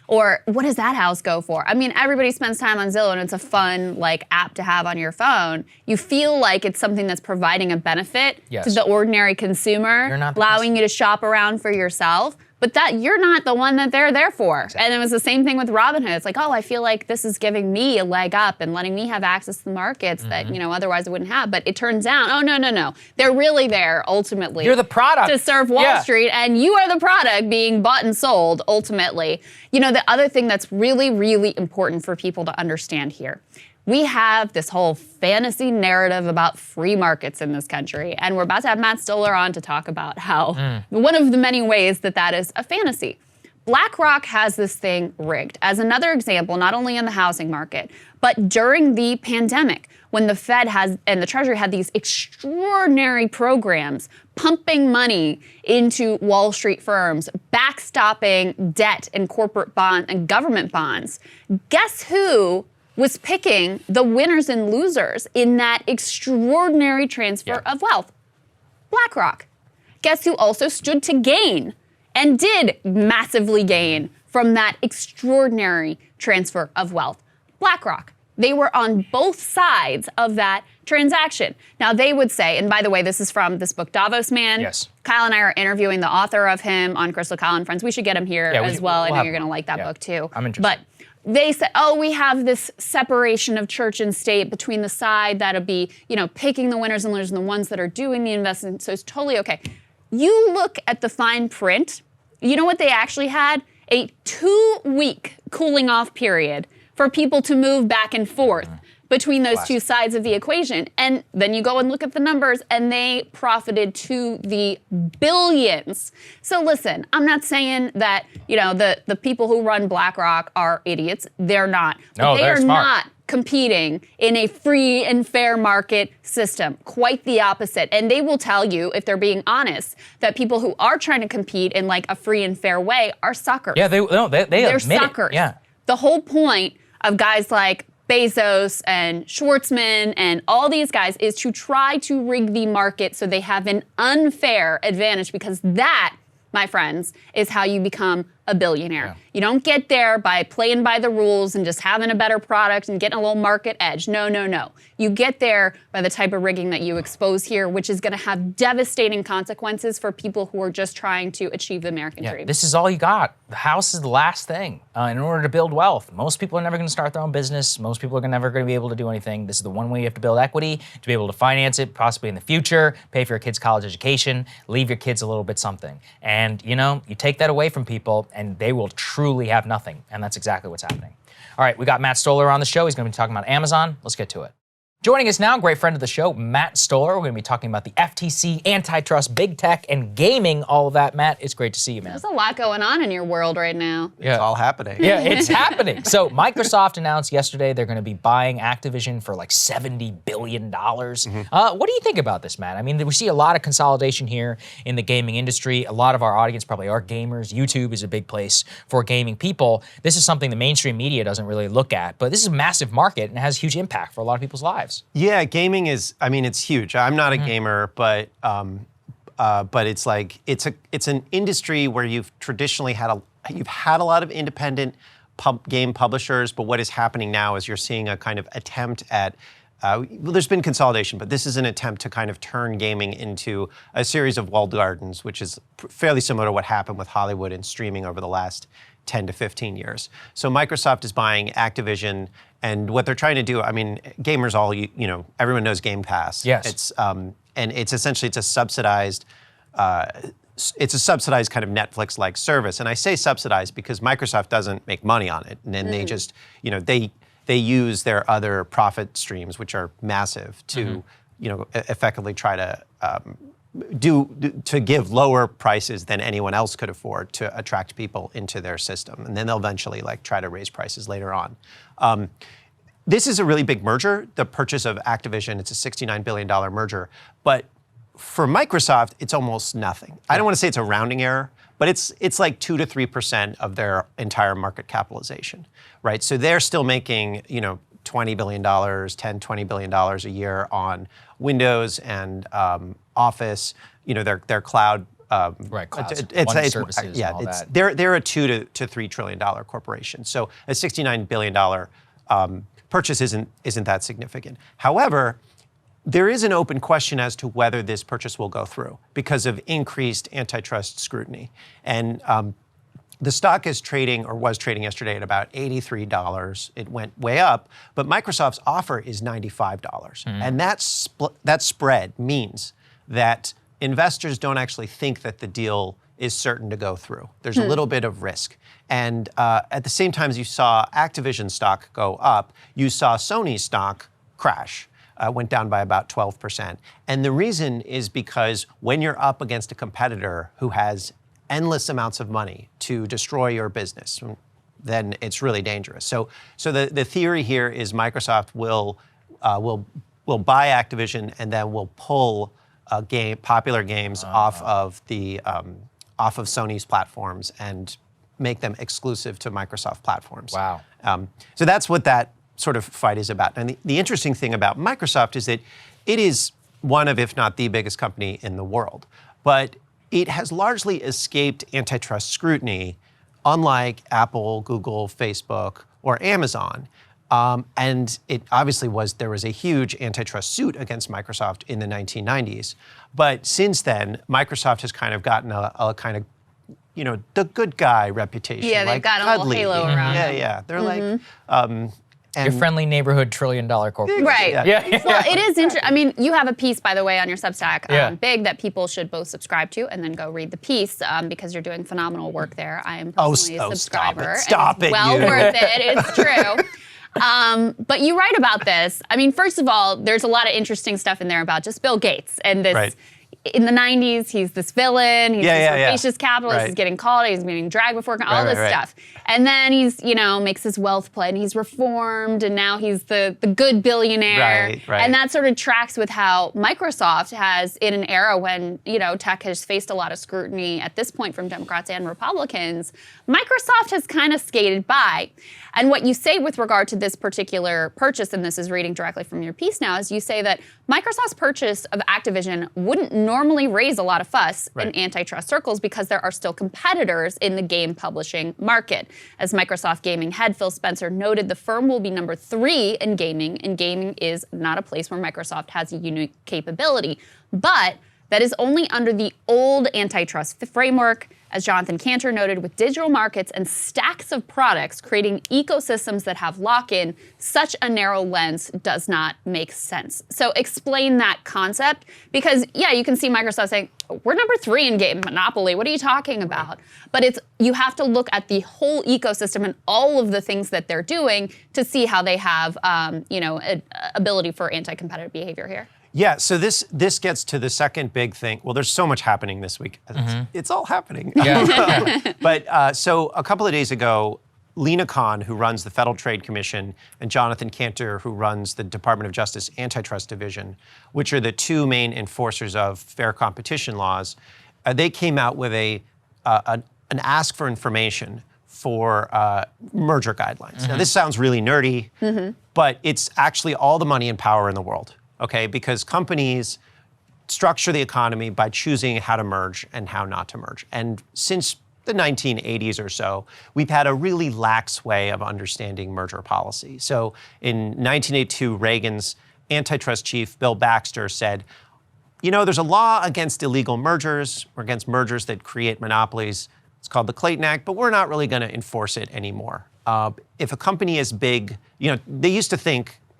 [SPEAKER 2] or what does that house go for? I mean, everybody spends time on Zillow and it's a fun app to have on your phone. You feel like it's something that's providing a benefit to the ordinary consumer, allowing you to shop around for yourself. But that you're not the one that they're there for. Exactly. And it was the same thing with Robinhood. It's like, I feel like this is giving me a leg up and letting me have access to the markets that, otherwise I wouldn't have. But it turns out, no. They're really there ultimately.
[SPEAKER 1] You're the product.
[SPEAKER 2] To serve Wall Street, and you are the product being bought and sold ultimately. The other thing that's really, really important for people to understand here. We have this whole fantasy narrative about free markets in this country, and we're about to have Matt Stoller on to talk about how one of the many ways that is a fantasy. BlackRock has this thing rigged. As another example, not only in the housing market, but during the pandemic, when the Fed and the Treasury had these extraordinary programs pumping money into Wall Street firms, backstopping debt and corporate bonds and government bonds. Guess who was picking the winners and losers in that extraordinary transfer of wealth? BlackRock. Guess who also stood to gain and did massively gain from that extraordinary transfer of wealth? BlackRock. They were on both sides of that transaction. Now they would say, and by the way, this is from this book, Davos Man.
[SPEAKER 1] Yes.
[SPEAKER 2] Kyle and I are interviewing the author of him on Krystal, Kyle and Friends. We should get him here as well. I know you're going to like that book too.
[SPEAKER 1] I'm interested.
[SPEAKER 2] But they said, we have this separation of church and state between the side that'll be, picking the winners and losers and the ones that are doing the investment. So it's totally okay. You look at the fine print, you know what they actually had? A 2-week cooling off period for people to move back and forth between those two sides of the equation. And then you go and look at the numbers and they profited to the billions. So listen, I'm not saying that, the people who run BlackRock are idiots. They're not.
[SPEAKER 1] No,
[SPEAKER 2] they are
[SPEAKER 1] smart.
[SPEAKER 2] not competing in a free and fair market system. Quite the opposite. And they will tell you, if they're being honest, that people who are trying to compete in a free and fair way are suckers.
[SPEAKER 1] Yeah, they're
[SPEAKER 2] suckers.
[SPEAKER 1] Yeah.
[SPEAKER 2] The whole point of guys like Bezos and Schwartzman and all these guys is to try to rig the market so they have an unfair advantage, because that, my friends, is how you become a billionaire. Yeah. You don't get there by playing by the rules and just having a better product and getting a little market edge. No. You get there by the type of rigging that you expose here, which is going to have devastating consequences for people who are just trying to achieve the American dream.
[SPEAKER 1] This is all you got. The house is the last thing in order to build wealth. Most people are never going to start their own business. Most people are never going to be able to do anything. This is the one way you have to build equity, to be able to finance it, possibly in the future, pay for your kids' college education, leave your kids a little bit something. And, you take that away from people and they will truly have nothing. And that's exactly what's happening. All right, we got Matt Stoller on the show. He's going to be talking about Amazon. Let's get to it. Joining us now, great friend of the show, Matt Stoller. We're going to be talking about the FTC, antitrust, big tech, and gaming, all of that. Matt, it's great to see you, man.
[SPEAKER 2] There's a lot going on in your world right now.
[SPEAKER 6] It's all happening.
[SPEAKER 1] Yeah, it's happening. So Microsoft announced yesterday they're going to be buying Activision for $70 billion. What do you think about this, Matt? I mean, we see a lot of consolidation here in the gaming industry. A lot of our audience probably are gamers. YouTube is a big place for gaming people. This is something the mainstream media doesn't really look at, but this is a massive market and it has huge impact for a lot of people's lives.
[SPEAKER 6] Yeah, gaming is, it's huge. I'm not a gamer, but it's it's an industry where you've traditionally had a lot of independent game publishers, but what is happening now is you're seeing a kind of attempt at there's been consolidation, but this is an attempt to kind of turn gaming into a series of walled gardens, which is fairly similar to what happened with Hollywood and streaming over the last 10 to 15 years. So Microsoft is buying Activision, and what they're trying to do, gamers everyone knows Game Pass.
[SPEAKER 1] Yes.
[SPEAKER 6] It's and it's essentially a subsidized kind of Netflix-like service. And I say subsidized because Microsoft doesn't make money on it, and then they just they use their other profit streams, which are massive, to effectively try to to give lower prices than anyone else could afford to attract people into their system. And then they'll eventually try to raise prices later on. This is a really big merger, the purchase of Activision. It's a $69 billion merger. But for Microsoft, it's almost nothing. I don't want to say it's a rounding error, but it's like 2 to 3% of their entire market capitalization, right? So they're still making, $20 billion, $20 billion a year on Windows and Office, their cloud.
[SPEAKER 1] Cloud services.
[SPEAKER 6] Yeah,
[SPEAKER 1] and all that.
[SPEAKER 6] They're a $2 to $3 trillion corporation. So a $69 billion purchase isn't that significant. However, there is an open question as to whether this purchase will go through because of increased antitrust scrutiny. And the stock is trading, or was trading yesterday, at about $83. It went way up, but Microsoft's offer is $95. And that spread means that investors don't actually think that the deal is certain to go through. There's a little bit of risk. And at the same time as you saw Activision stock go up, you saw Sony's stock crash. Went down by about 12%. And the reason is because when you're up against a competitor who has endless amounts of money to destroy your business, then it's really dangerous. So the theory here is Microsoft will buy Activision and then will pull popular games off of Sony's platforms and make them exclusive to Microsoft platforms.
[SPEAKER 1] Wow.
[SPEAKER 6] So that's what that sort of fight is about. And the interesting thing about Microsoft is that it is one of, if not the biggest company in the world. But it has largely escaped antitrust scrutiny, unlike Apple, Google, Facebook, or Amazon. And it obviously there was a huge antitrust suit against Microsoft in the 1990s. But since then, Microsoft has kind of gotten a kind of, the good guy reputation.
[SPEAKER 2] Yeah, they've got a little halo around them.
[SPEAKER 6] Yeah. They're like,
[SPEAKER 1] your friendly neighborhood $1 trillion corporation.
[SPEAKER 2] Right.
[SPEAKER 1] Yeah.
[SPEAKER 2] Well, it is interesting. I mean, you have a piece, by the way, on your Substack, Big, that people should both subscribe to and then go read the piece because you're doing phenomenal work there. I am personally a subscriber.
[SPEAKER 6] Stop it.
[SPEAKER 2] Well worth it. It's true. But you write about this. I mean, first of all, there's a lot of interesting stuff in there about just Bill Gates and this.
[SPEAKER 6] Right.
[SPEAKER 2] In the 90s, he's this villain, he's this rapacious capitalist,
[SPEAKER 6] Right.
[SPEAKER 2] He's getting called, he's being dragged before, all this stuff. And then he's, makes his wealth play, and he's reformed, and now he's the good billionaire.
[SPEAKER 6] Right.
[SPEAKER 2] And that sort of tracks with how Microsoft has, in an era when, tech has faced a lot of scrutiny at this point from Democrats and Republicans, Microsoft has kind of skated by. And what you say with regard to this particular purchase, and this is reading directly from your piece now, is you say that Microsoft's purchase of Activision wouldn't normally raise a lot of fuss in antitrust circles because there are still competitors in the game publishing market. As Microsoft gaming head Phil Spencer noted, the firm will be number 3 in gaming, and gaming is not a place where Microsoft has a unique capability. But that is only under the old antitrust framework, as Jonathan Cantor noted, with digital markets and stacks of products creating ecosystems that have lock-in, such a narrow lens does not make sense. So explain that concept, because you can see Microsoft saying, we're number 3 in game monopoly, what are you talking about? But you have to look at the whole ecosystem and all of the things that they're doing to see how they have, ability for anti-competitive behavior here.
[SPEAKER 6] Yeah, so this gets to the second big thing. Well, there's so much happening this week. It's all happening.
[SPEAKER 1] Yeah.
[SPEAKER 6] But so a couple of days ago, Lena Khan, who runs the Federal Trade Commission, and Jonathan Cantor, who runs the Department of Justice Antitrust Division, which are the 2 main enforcers of fair competition laws, they came out with an ask for information for merger guidelines. Now, this sounds really nerdy, but it's actually all the money and power in the world. Okay, because companies structure the economy by choosing how to merge and how not to merge. And since the 1980s or so, we've had a really lax way of understanding merger policy. So in 1982, Reagan's antitrust chief, Bill Baxter, said, there's a law against illegal mergers or against mergers that create monopolies. It's called the Clayton Act, but we're not really going to enforce it anymore. If a company is big,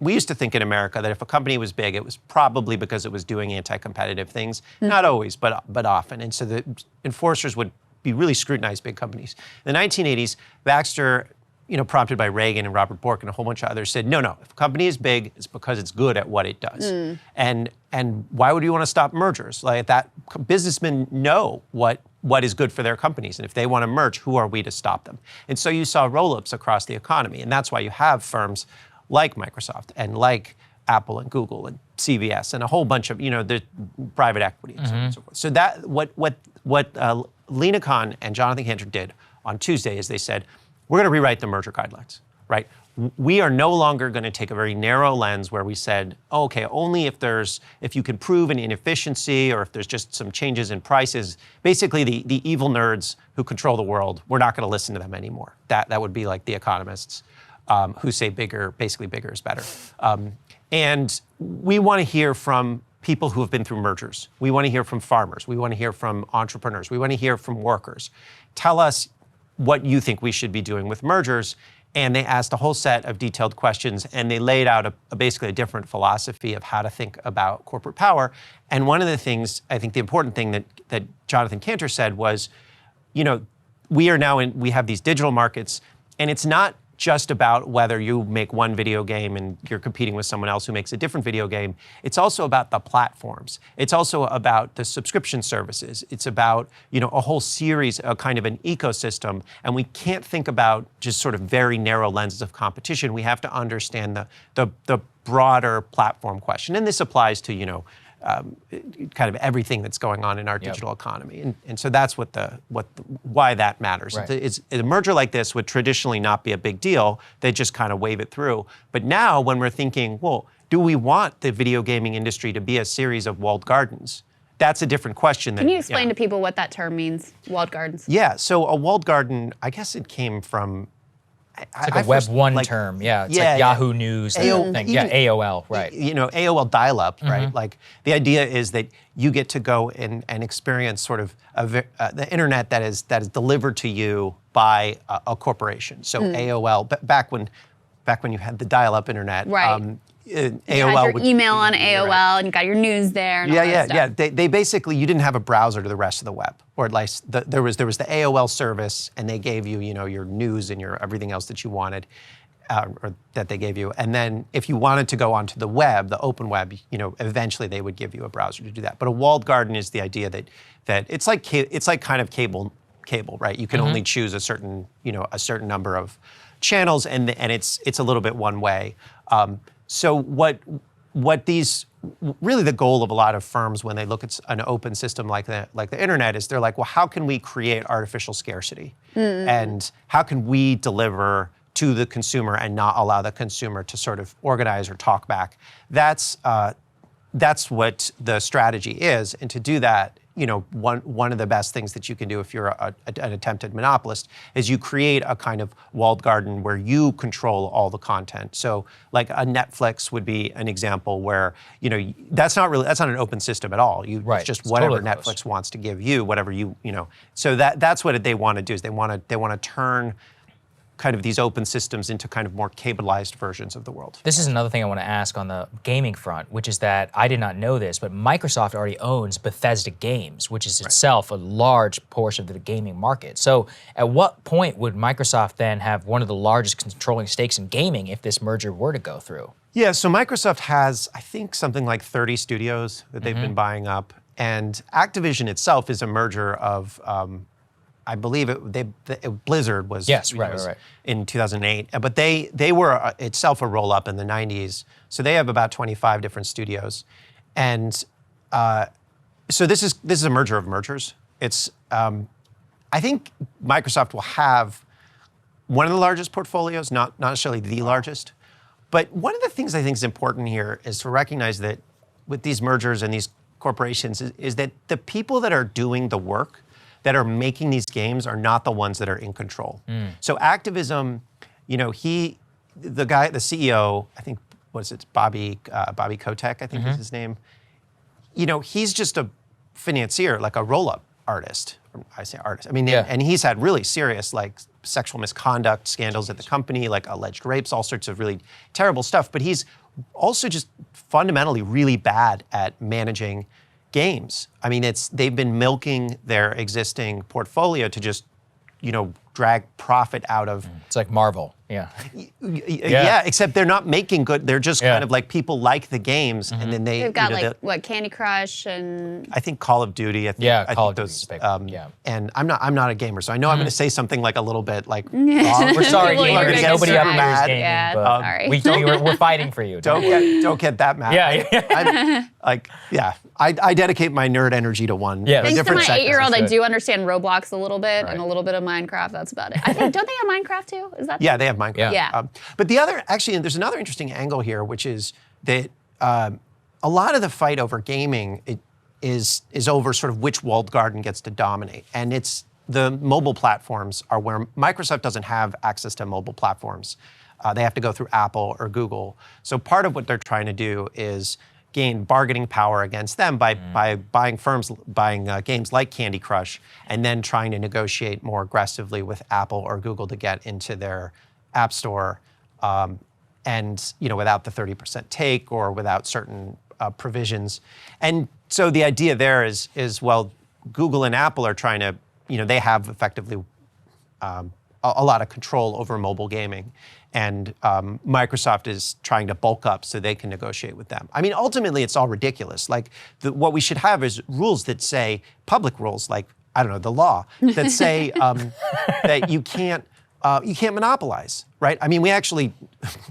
[SPEAKER 6] we used to think in America that if a company was big, it was probably because it was doing anti-competitive things. Not always, but often. And so the enforcers would be really scrutinize big companies. In the 1980s, Baxter, prompted by Reagan and Robert Bork and a whole bunch of others, said, no, if a company is big, it's because it's good at what it does. And why would you want to stop mergers? Like that, businessmen know what is good for their companies. And if they want to merge, who are we to stop them? And so you saw roll-ups across the economy. And that's why you have firms like Microsoft and like Apple and Google and CVS and a whole bunch of, the private equity and so on and so forth. So that, what Lena Khan and Jonathan Cantor did on Tuesday is they said, we're going to rewrite the merger guidelines, right? We are no longer going to take a very narrow lens where we said, oh, okay, only if you can prove an inefficiency or if there's just some changes in prices, basically the evil nerds who control the world, we're not going to listen to them anymore. That would be like the economists who say bigger is better. And we want to hear from people who have been through mergers. We want to hear from farmers. We want to hear from entrepreneurs. We want to hear from workers. Tell us what you think we should be doing with mergers. And they asked a whole set of detailed questions, and they laid out basically a different philosophy of how to think about corporate power. And one of the things, I think the important thing that Jonathan Cantor said was, we have these digital markets, and it's not just about whether you make one video game and you're competing with someone else who makes a different video game. It's also about the platforms. It's also about the subscription services. It's about, a whole series, a kind of an ecosystem. And we can't think about just sort of very narrow lenses of competition. We have to understand the broader platform question. And this applies to, kind of everything that's going on in our digital economy. And so that's why that matters.
[SPEAKER 1] Right.
[SPEAKER 6] A merger like this would traditionally not be a big deal. They just kind of wave it through. But now when we're thinking, well, do we want the video gaming industry to be a series of walled gardens? That's a different question.
[SPEAKER 2] Can you explain to people what that term means, walled gardens?
[SPEAKER 6] Yeah, so a walled garden, I guess it came from...
[SPEAKER 1] It's like a Web 1 term, It's like Yahoo News thing. AOL, right.
[SPEAKER 6] AOL dial-up, right? Like the idea is that you get to go and experience sort of the internet that is delivered to you by a corporation. So AOL, back when you had the dial-up internet,
[SPEAKER 2] right.
[SPEAKER 6] AOL
[SPEAKER 2] you had your email on AOL and you got your news there and all that stuff.
[SPEAKER 6] They basically, you didn't have a browser to the rest of the web, or at least there was the AOL service, and they gave you, your news and your everything else that you wanted, or that they gave you. And then if you wanted to go onto the web, the open web, eventually they would give you a browser to do that. But a walled garden is the idea that it's like kind of cable, right? You can only choose a certain number of channels, and it's a little bit one way. So what really the goal of a lot of firms when they look at an open system like the internet is they're like, well, how can we create artificial scarcity? And how can we deliver to the consumer and not allow the consumer to sort of organize or talk back? That's what the strategy is. And to do that, one of the best things that you can do if you're an attempted monopolist is you create a kind of walled garden where you control all the content. So like a Netflix would be an example where, that's not an open system at all. It's just whatever totally Netflix wants to give you, whatever so that's what they want to do is they want to turn kind of these open systems into kind of more cableized versions of the world.
[SPEAKER 1] This is another thing I want to ask on the gaming front, which is that I did not know this, but Microsoft already owns Bethesda Games, which is itself a large portion of the gaming market. So at what point would Microsoft then have one of the largest controlling stakes in gaming if this merger were to go through?
[SPEAKER 6] Yeah, so Microsoft has, I think, something like 30 studios that they've been buying up. And Activision itself is a merger of I believe Blizzard was in 2008, but they were itself a roll-up in the 90s. So they have about 25 different studios, and so this is a merger of mergers. It's I think Microsoft will have one of the largest portfolios, not necessarily the largest, but one of the things I think is important here is to recognize that with these mergers and these corporations is that the people that are doing the work, that are making these games, are not the ones that are in control. So Activism, the CEO, I think, Bobby Kotick, I think is his name. He's just a financier, like a roll-up artist. I say artist. I mean, and he's had really serious, like, sexual misconduct scandals at the company, like alleged rapes, all sorts of really terrible stuff. But he's also just fundamentally really bad at managing games. I mean, they've been milking their existing portfolio to just, drag profit out of.
[SPEAKER 1] It's like Marvel. Yeah.
[SPEAKER 6] Yeah, except they're not making good. They're just kind of like people like the games, and then
[SPEAKER 2] They've got what, Candy Crush and
[SPEAKER 6] I think Call of Duty. I think,
[SPEAKER 1] Yeah, Call of
[SPEAKER 6] Duty.
[SPEAKER 1] Duty's big.
[SPEAKER 6] And I'm not a gamer, so I know I'm going to say something like a little bit like.
[SPEAKER 1] We're sorry,
[SPEAKER 2] Well,
[SPEAKER 1] gamers.
[SPEAKER 2] you're gonna
[SPEAKER 1] Nobody
[SPEAKER 2] get
[SPEAKER 1] up here is
[SPEAKER 6] mad.
[SPEAKER 1] gaming,
[SPEAKER 2] Yeah,
[SPEAKER 1] but
[SPEAKER 2] sorry.
[SPEAKER 1] we're fighting for you.
[SPEAKER 6] Don't get that mad.
[SPEAKER 1] Yeah.
[SPEAKER 6] I dedicate my nerd energy to one.
[SPEAKER 1] Yeah.
[SPEAKER 2] Thanks to
[SPEAKER 6] different
[SPEAKER 2] my
[SPEAKER 6] sector.
[SPEAKER 2] 8-year-old, I
[SPEAKER 1] good.
[SPEAKER 2] do understand Roblox a little bit
[SPEAKER 1] Right.
[SPEAKER 2] and a little bit of Minecraft. That's about it. I think, don't they have Minecraft too? Is that?
[SPEAKER 6] Yeah, they have Minecraft.
[SPEAKER 2] Yeah.
[SPEAKER 6] But the other, actually, and there's another interesting angle here, which is that a lot of the fight over gaming is over sort of which walled garden gets to dominate. And it's the mobile platforms are where Microsoft doesn't have access to mobile platforms. They have to go through Apple or Google. So part of what they're trying to do is gain bargaining power against them by buying games like Candy Crush and then trying to negotiate more aggressively with Apple or Google to get into their app store, and without the 30% take or without certain provisions. And so the idea there is well, Google and Apple are trying to, they have effectively a lot of control over mobile gaming. And Microsoft is trying to bulk up so they can negotiate with them. I mean, ultimately, it's all ridiculous. Like, what we should have is rules that say, public rules, like, I don't know, the law, that say that you can't monopolize, right? I mean, we actually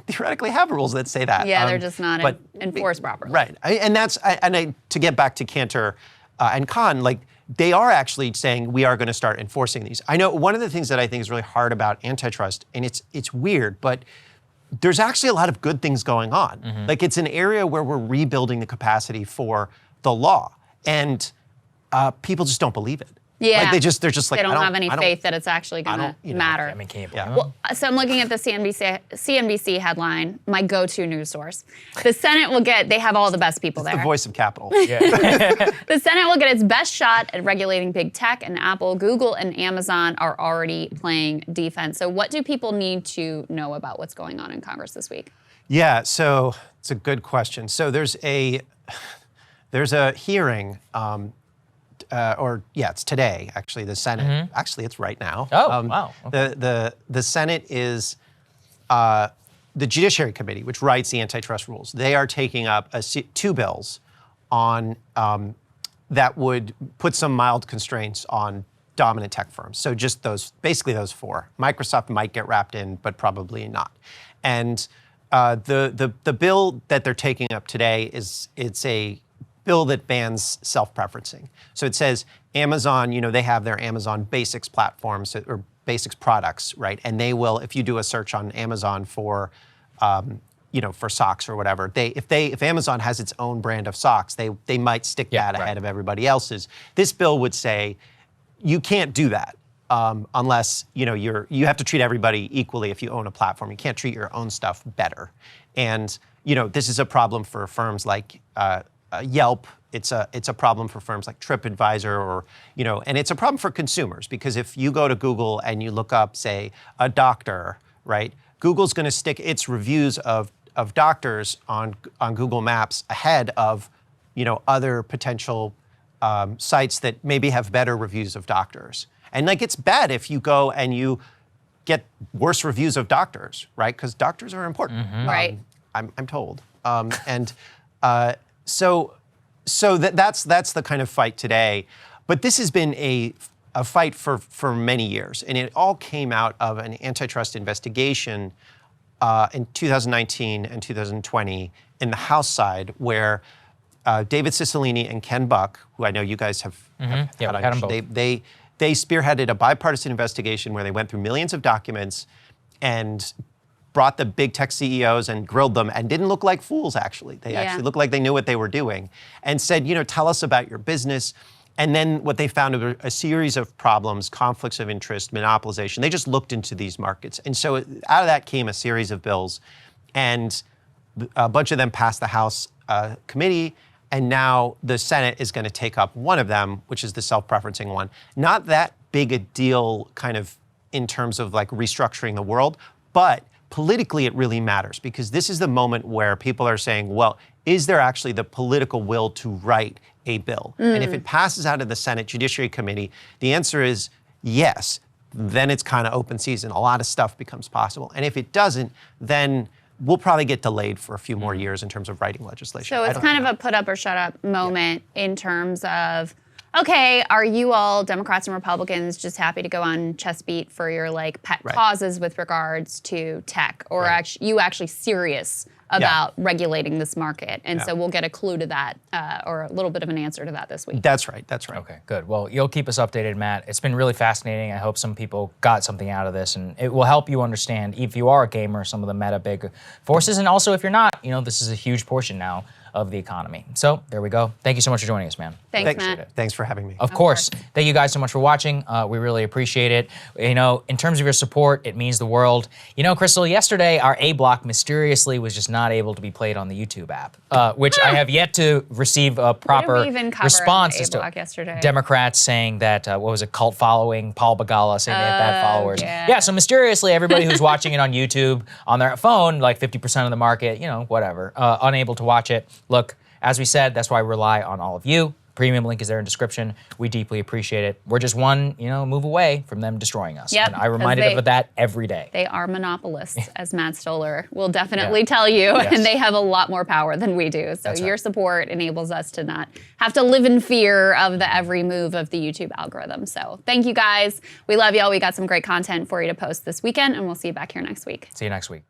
[SPEAKER 6] theoretically have rules that say that.
[SPEAKER 2] Yeah, they're just not enforced properly.
[SPEAKER 6] Right, to get back to Cantor and Khan, like, they are actually saying we are going to start enforcing these. I know one of the things that I think is really hard about antitrust, and it's weird, but there's actually a lot of good things going on. Like, it's an area where we're rebuilding the capacity for the law, and people just don't believe it.
[SPEAKER 2] Yeah.
[SPEAKER 6] Like, they're just like,
[SPEAKER 2] they don't have any faith that it's actually going to matter.
[SPEAKER 1] I mean, can you blame them?
[SPEAKER 2] Well, so I'm looking at the CNBC headline, my go-to news source. The Senate will they have all the best people there.
[SPEAKER 6] The voice of capital.
[SPEAKER 2] The Senate will get its best shot at regulating big tech, and Apple, Google, and Amazon are already playing defense. So what do people need to know about what's going on in Congress this week?
[SPEAKER 6] Yeah, so it's a good question. So there's a hearing, it's today, actually, the Senate. Actually, it's right now.
[SPEAKER 1] Oh, wow. Okay.
[SPEAKER 6] The Senate is the Judiciary Committee, which writes the antitrust rules. They are taking up two bills on that would put some mild constraints on dominant tech firms. So just basically those four. Microsoft might get wrapped in, but probably not. And the bill that they're taking up today it's a bill that bans self-preferencing. So it says Amazon, they have their Amazon Basics platforms or Basics products, right? And they will, if you do a search on Amazon for, for socks or whatever, if Amazon has its own brand of socks, they might stick that ahead of everybody else's. This bill would say you can't do that unless you have to treat everybody equally if you own a platform. You can't treat your own stuff better. And this is a problem for firms like Yelp. It's a problem for firms like TripAdvisor, or and it's a problem for consumers, because if you go to Google and you look up, say, a doctor, right? Google's going to stick its reviews of doctors on Google Maps ahead of other potential sites that maybe have better reviews of doctors. And like, it's bad if you go and you get worse reviews of doctors, right? Because doctors are important,
[SPEAKER 2] Right.
[SPEAKER 6] I'm told, So that's the kind of fight today. But this has been a fight for many years, and it all came out of an antitrust investigation in 2019 and 2020 in the House side, where David Cicilline and Ken Buck, who I know you guys have had on
[SPEAKER 1] had them
[SPEAKER 6] your show,
[SPEAKER 1] both.
[SPEAKER 6] they spearheaded a bipartisan investigation where they went through millions of documents and brought the big tech CEOs and grilled them, and didn't look like fools, actually. They actually looked like they knew what they were doing, and said, tell us about your business. And then what they found were a series of problems, conflicts of interest, monopolization. They just looked into these markets. And so out of that came a series of bills, and a bunch of them passed the House committee, and now the Senate is going to take up one of them, which is the self-preferencing one. Not that big a deal kind of in terms of like restructuring the world, but politically, it really matters, because this is the moment where people are saying, well, is there actually the political will to write a bill? And if it passes out of the Senate Judiciary Committee, the answer is yes. then it's kind of open season. A lot of stuff becomes possible. And if it doesn't, then we'll probably get delayed for a few more years in terms of writing legislation.
[SPEAKER 2] So it's kind of a put up or shut up moment in terms of, okay, are you all Democrats and Republicans just happy to go on chess beat for your like pet causes with regards to tech, or you actually serious about regulating this market? And so we'll get a clue to that, or a little bit of an answer to that this week.
[SPEAKER 6] That's right. That's right.
[SPEAKER 1] Okay, good. Well, you'll keep us updated, Matt. It's been really fascinating. I hope some people got something out of this, and it will help you understand, if you are a gamer, some of the meta big forces, and also if you're not, you know, this is a huge portion now of the economy. So there we go. Thank you so much for joining us, man.
[SPEAKER 2] Thanks, Matt.
[SPEAKER 6] Thanks for having me.
[SPEAKER 1] Of course. Thank you guys so much for watching. We really appreciate it. You know, in terms of your support, it means the world. You know, Krystal, yesterday our A block mysteriously was just not able to be played on the YouTube app, which I have yet to receive a proper response as to
[SPEAKER 2] yesterday?
[SPEAKER 1] Democrats saying that, what was it, cult following, Paul Begala saying they had bad followers. Yeah, so mysteriously everybody who's watching it on YouTube on their phone, like 50% of the market, you know, whatever, unable to watch it. Look, as we said, that's why we rely on all of you. Premium link is there in description. We deeply appreciate it. We're just one, you know, move away from them destroying us.
[SPEAKER 2] Yep,
[SPEAKER 1] and I reminded of that every day.
[SPEAKER 2] They are monopolists, as Matt Stoller will definitely tell you, and they have a lot more power than we do. So your support enables us to not have to live in fear of the every move of the YouTube algorithm. So thank you guys. We love y'all. We got some great content for you to post this weekend, and we'll see you back here next week.
[SPEAKER 1] See you next week.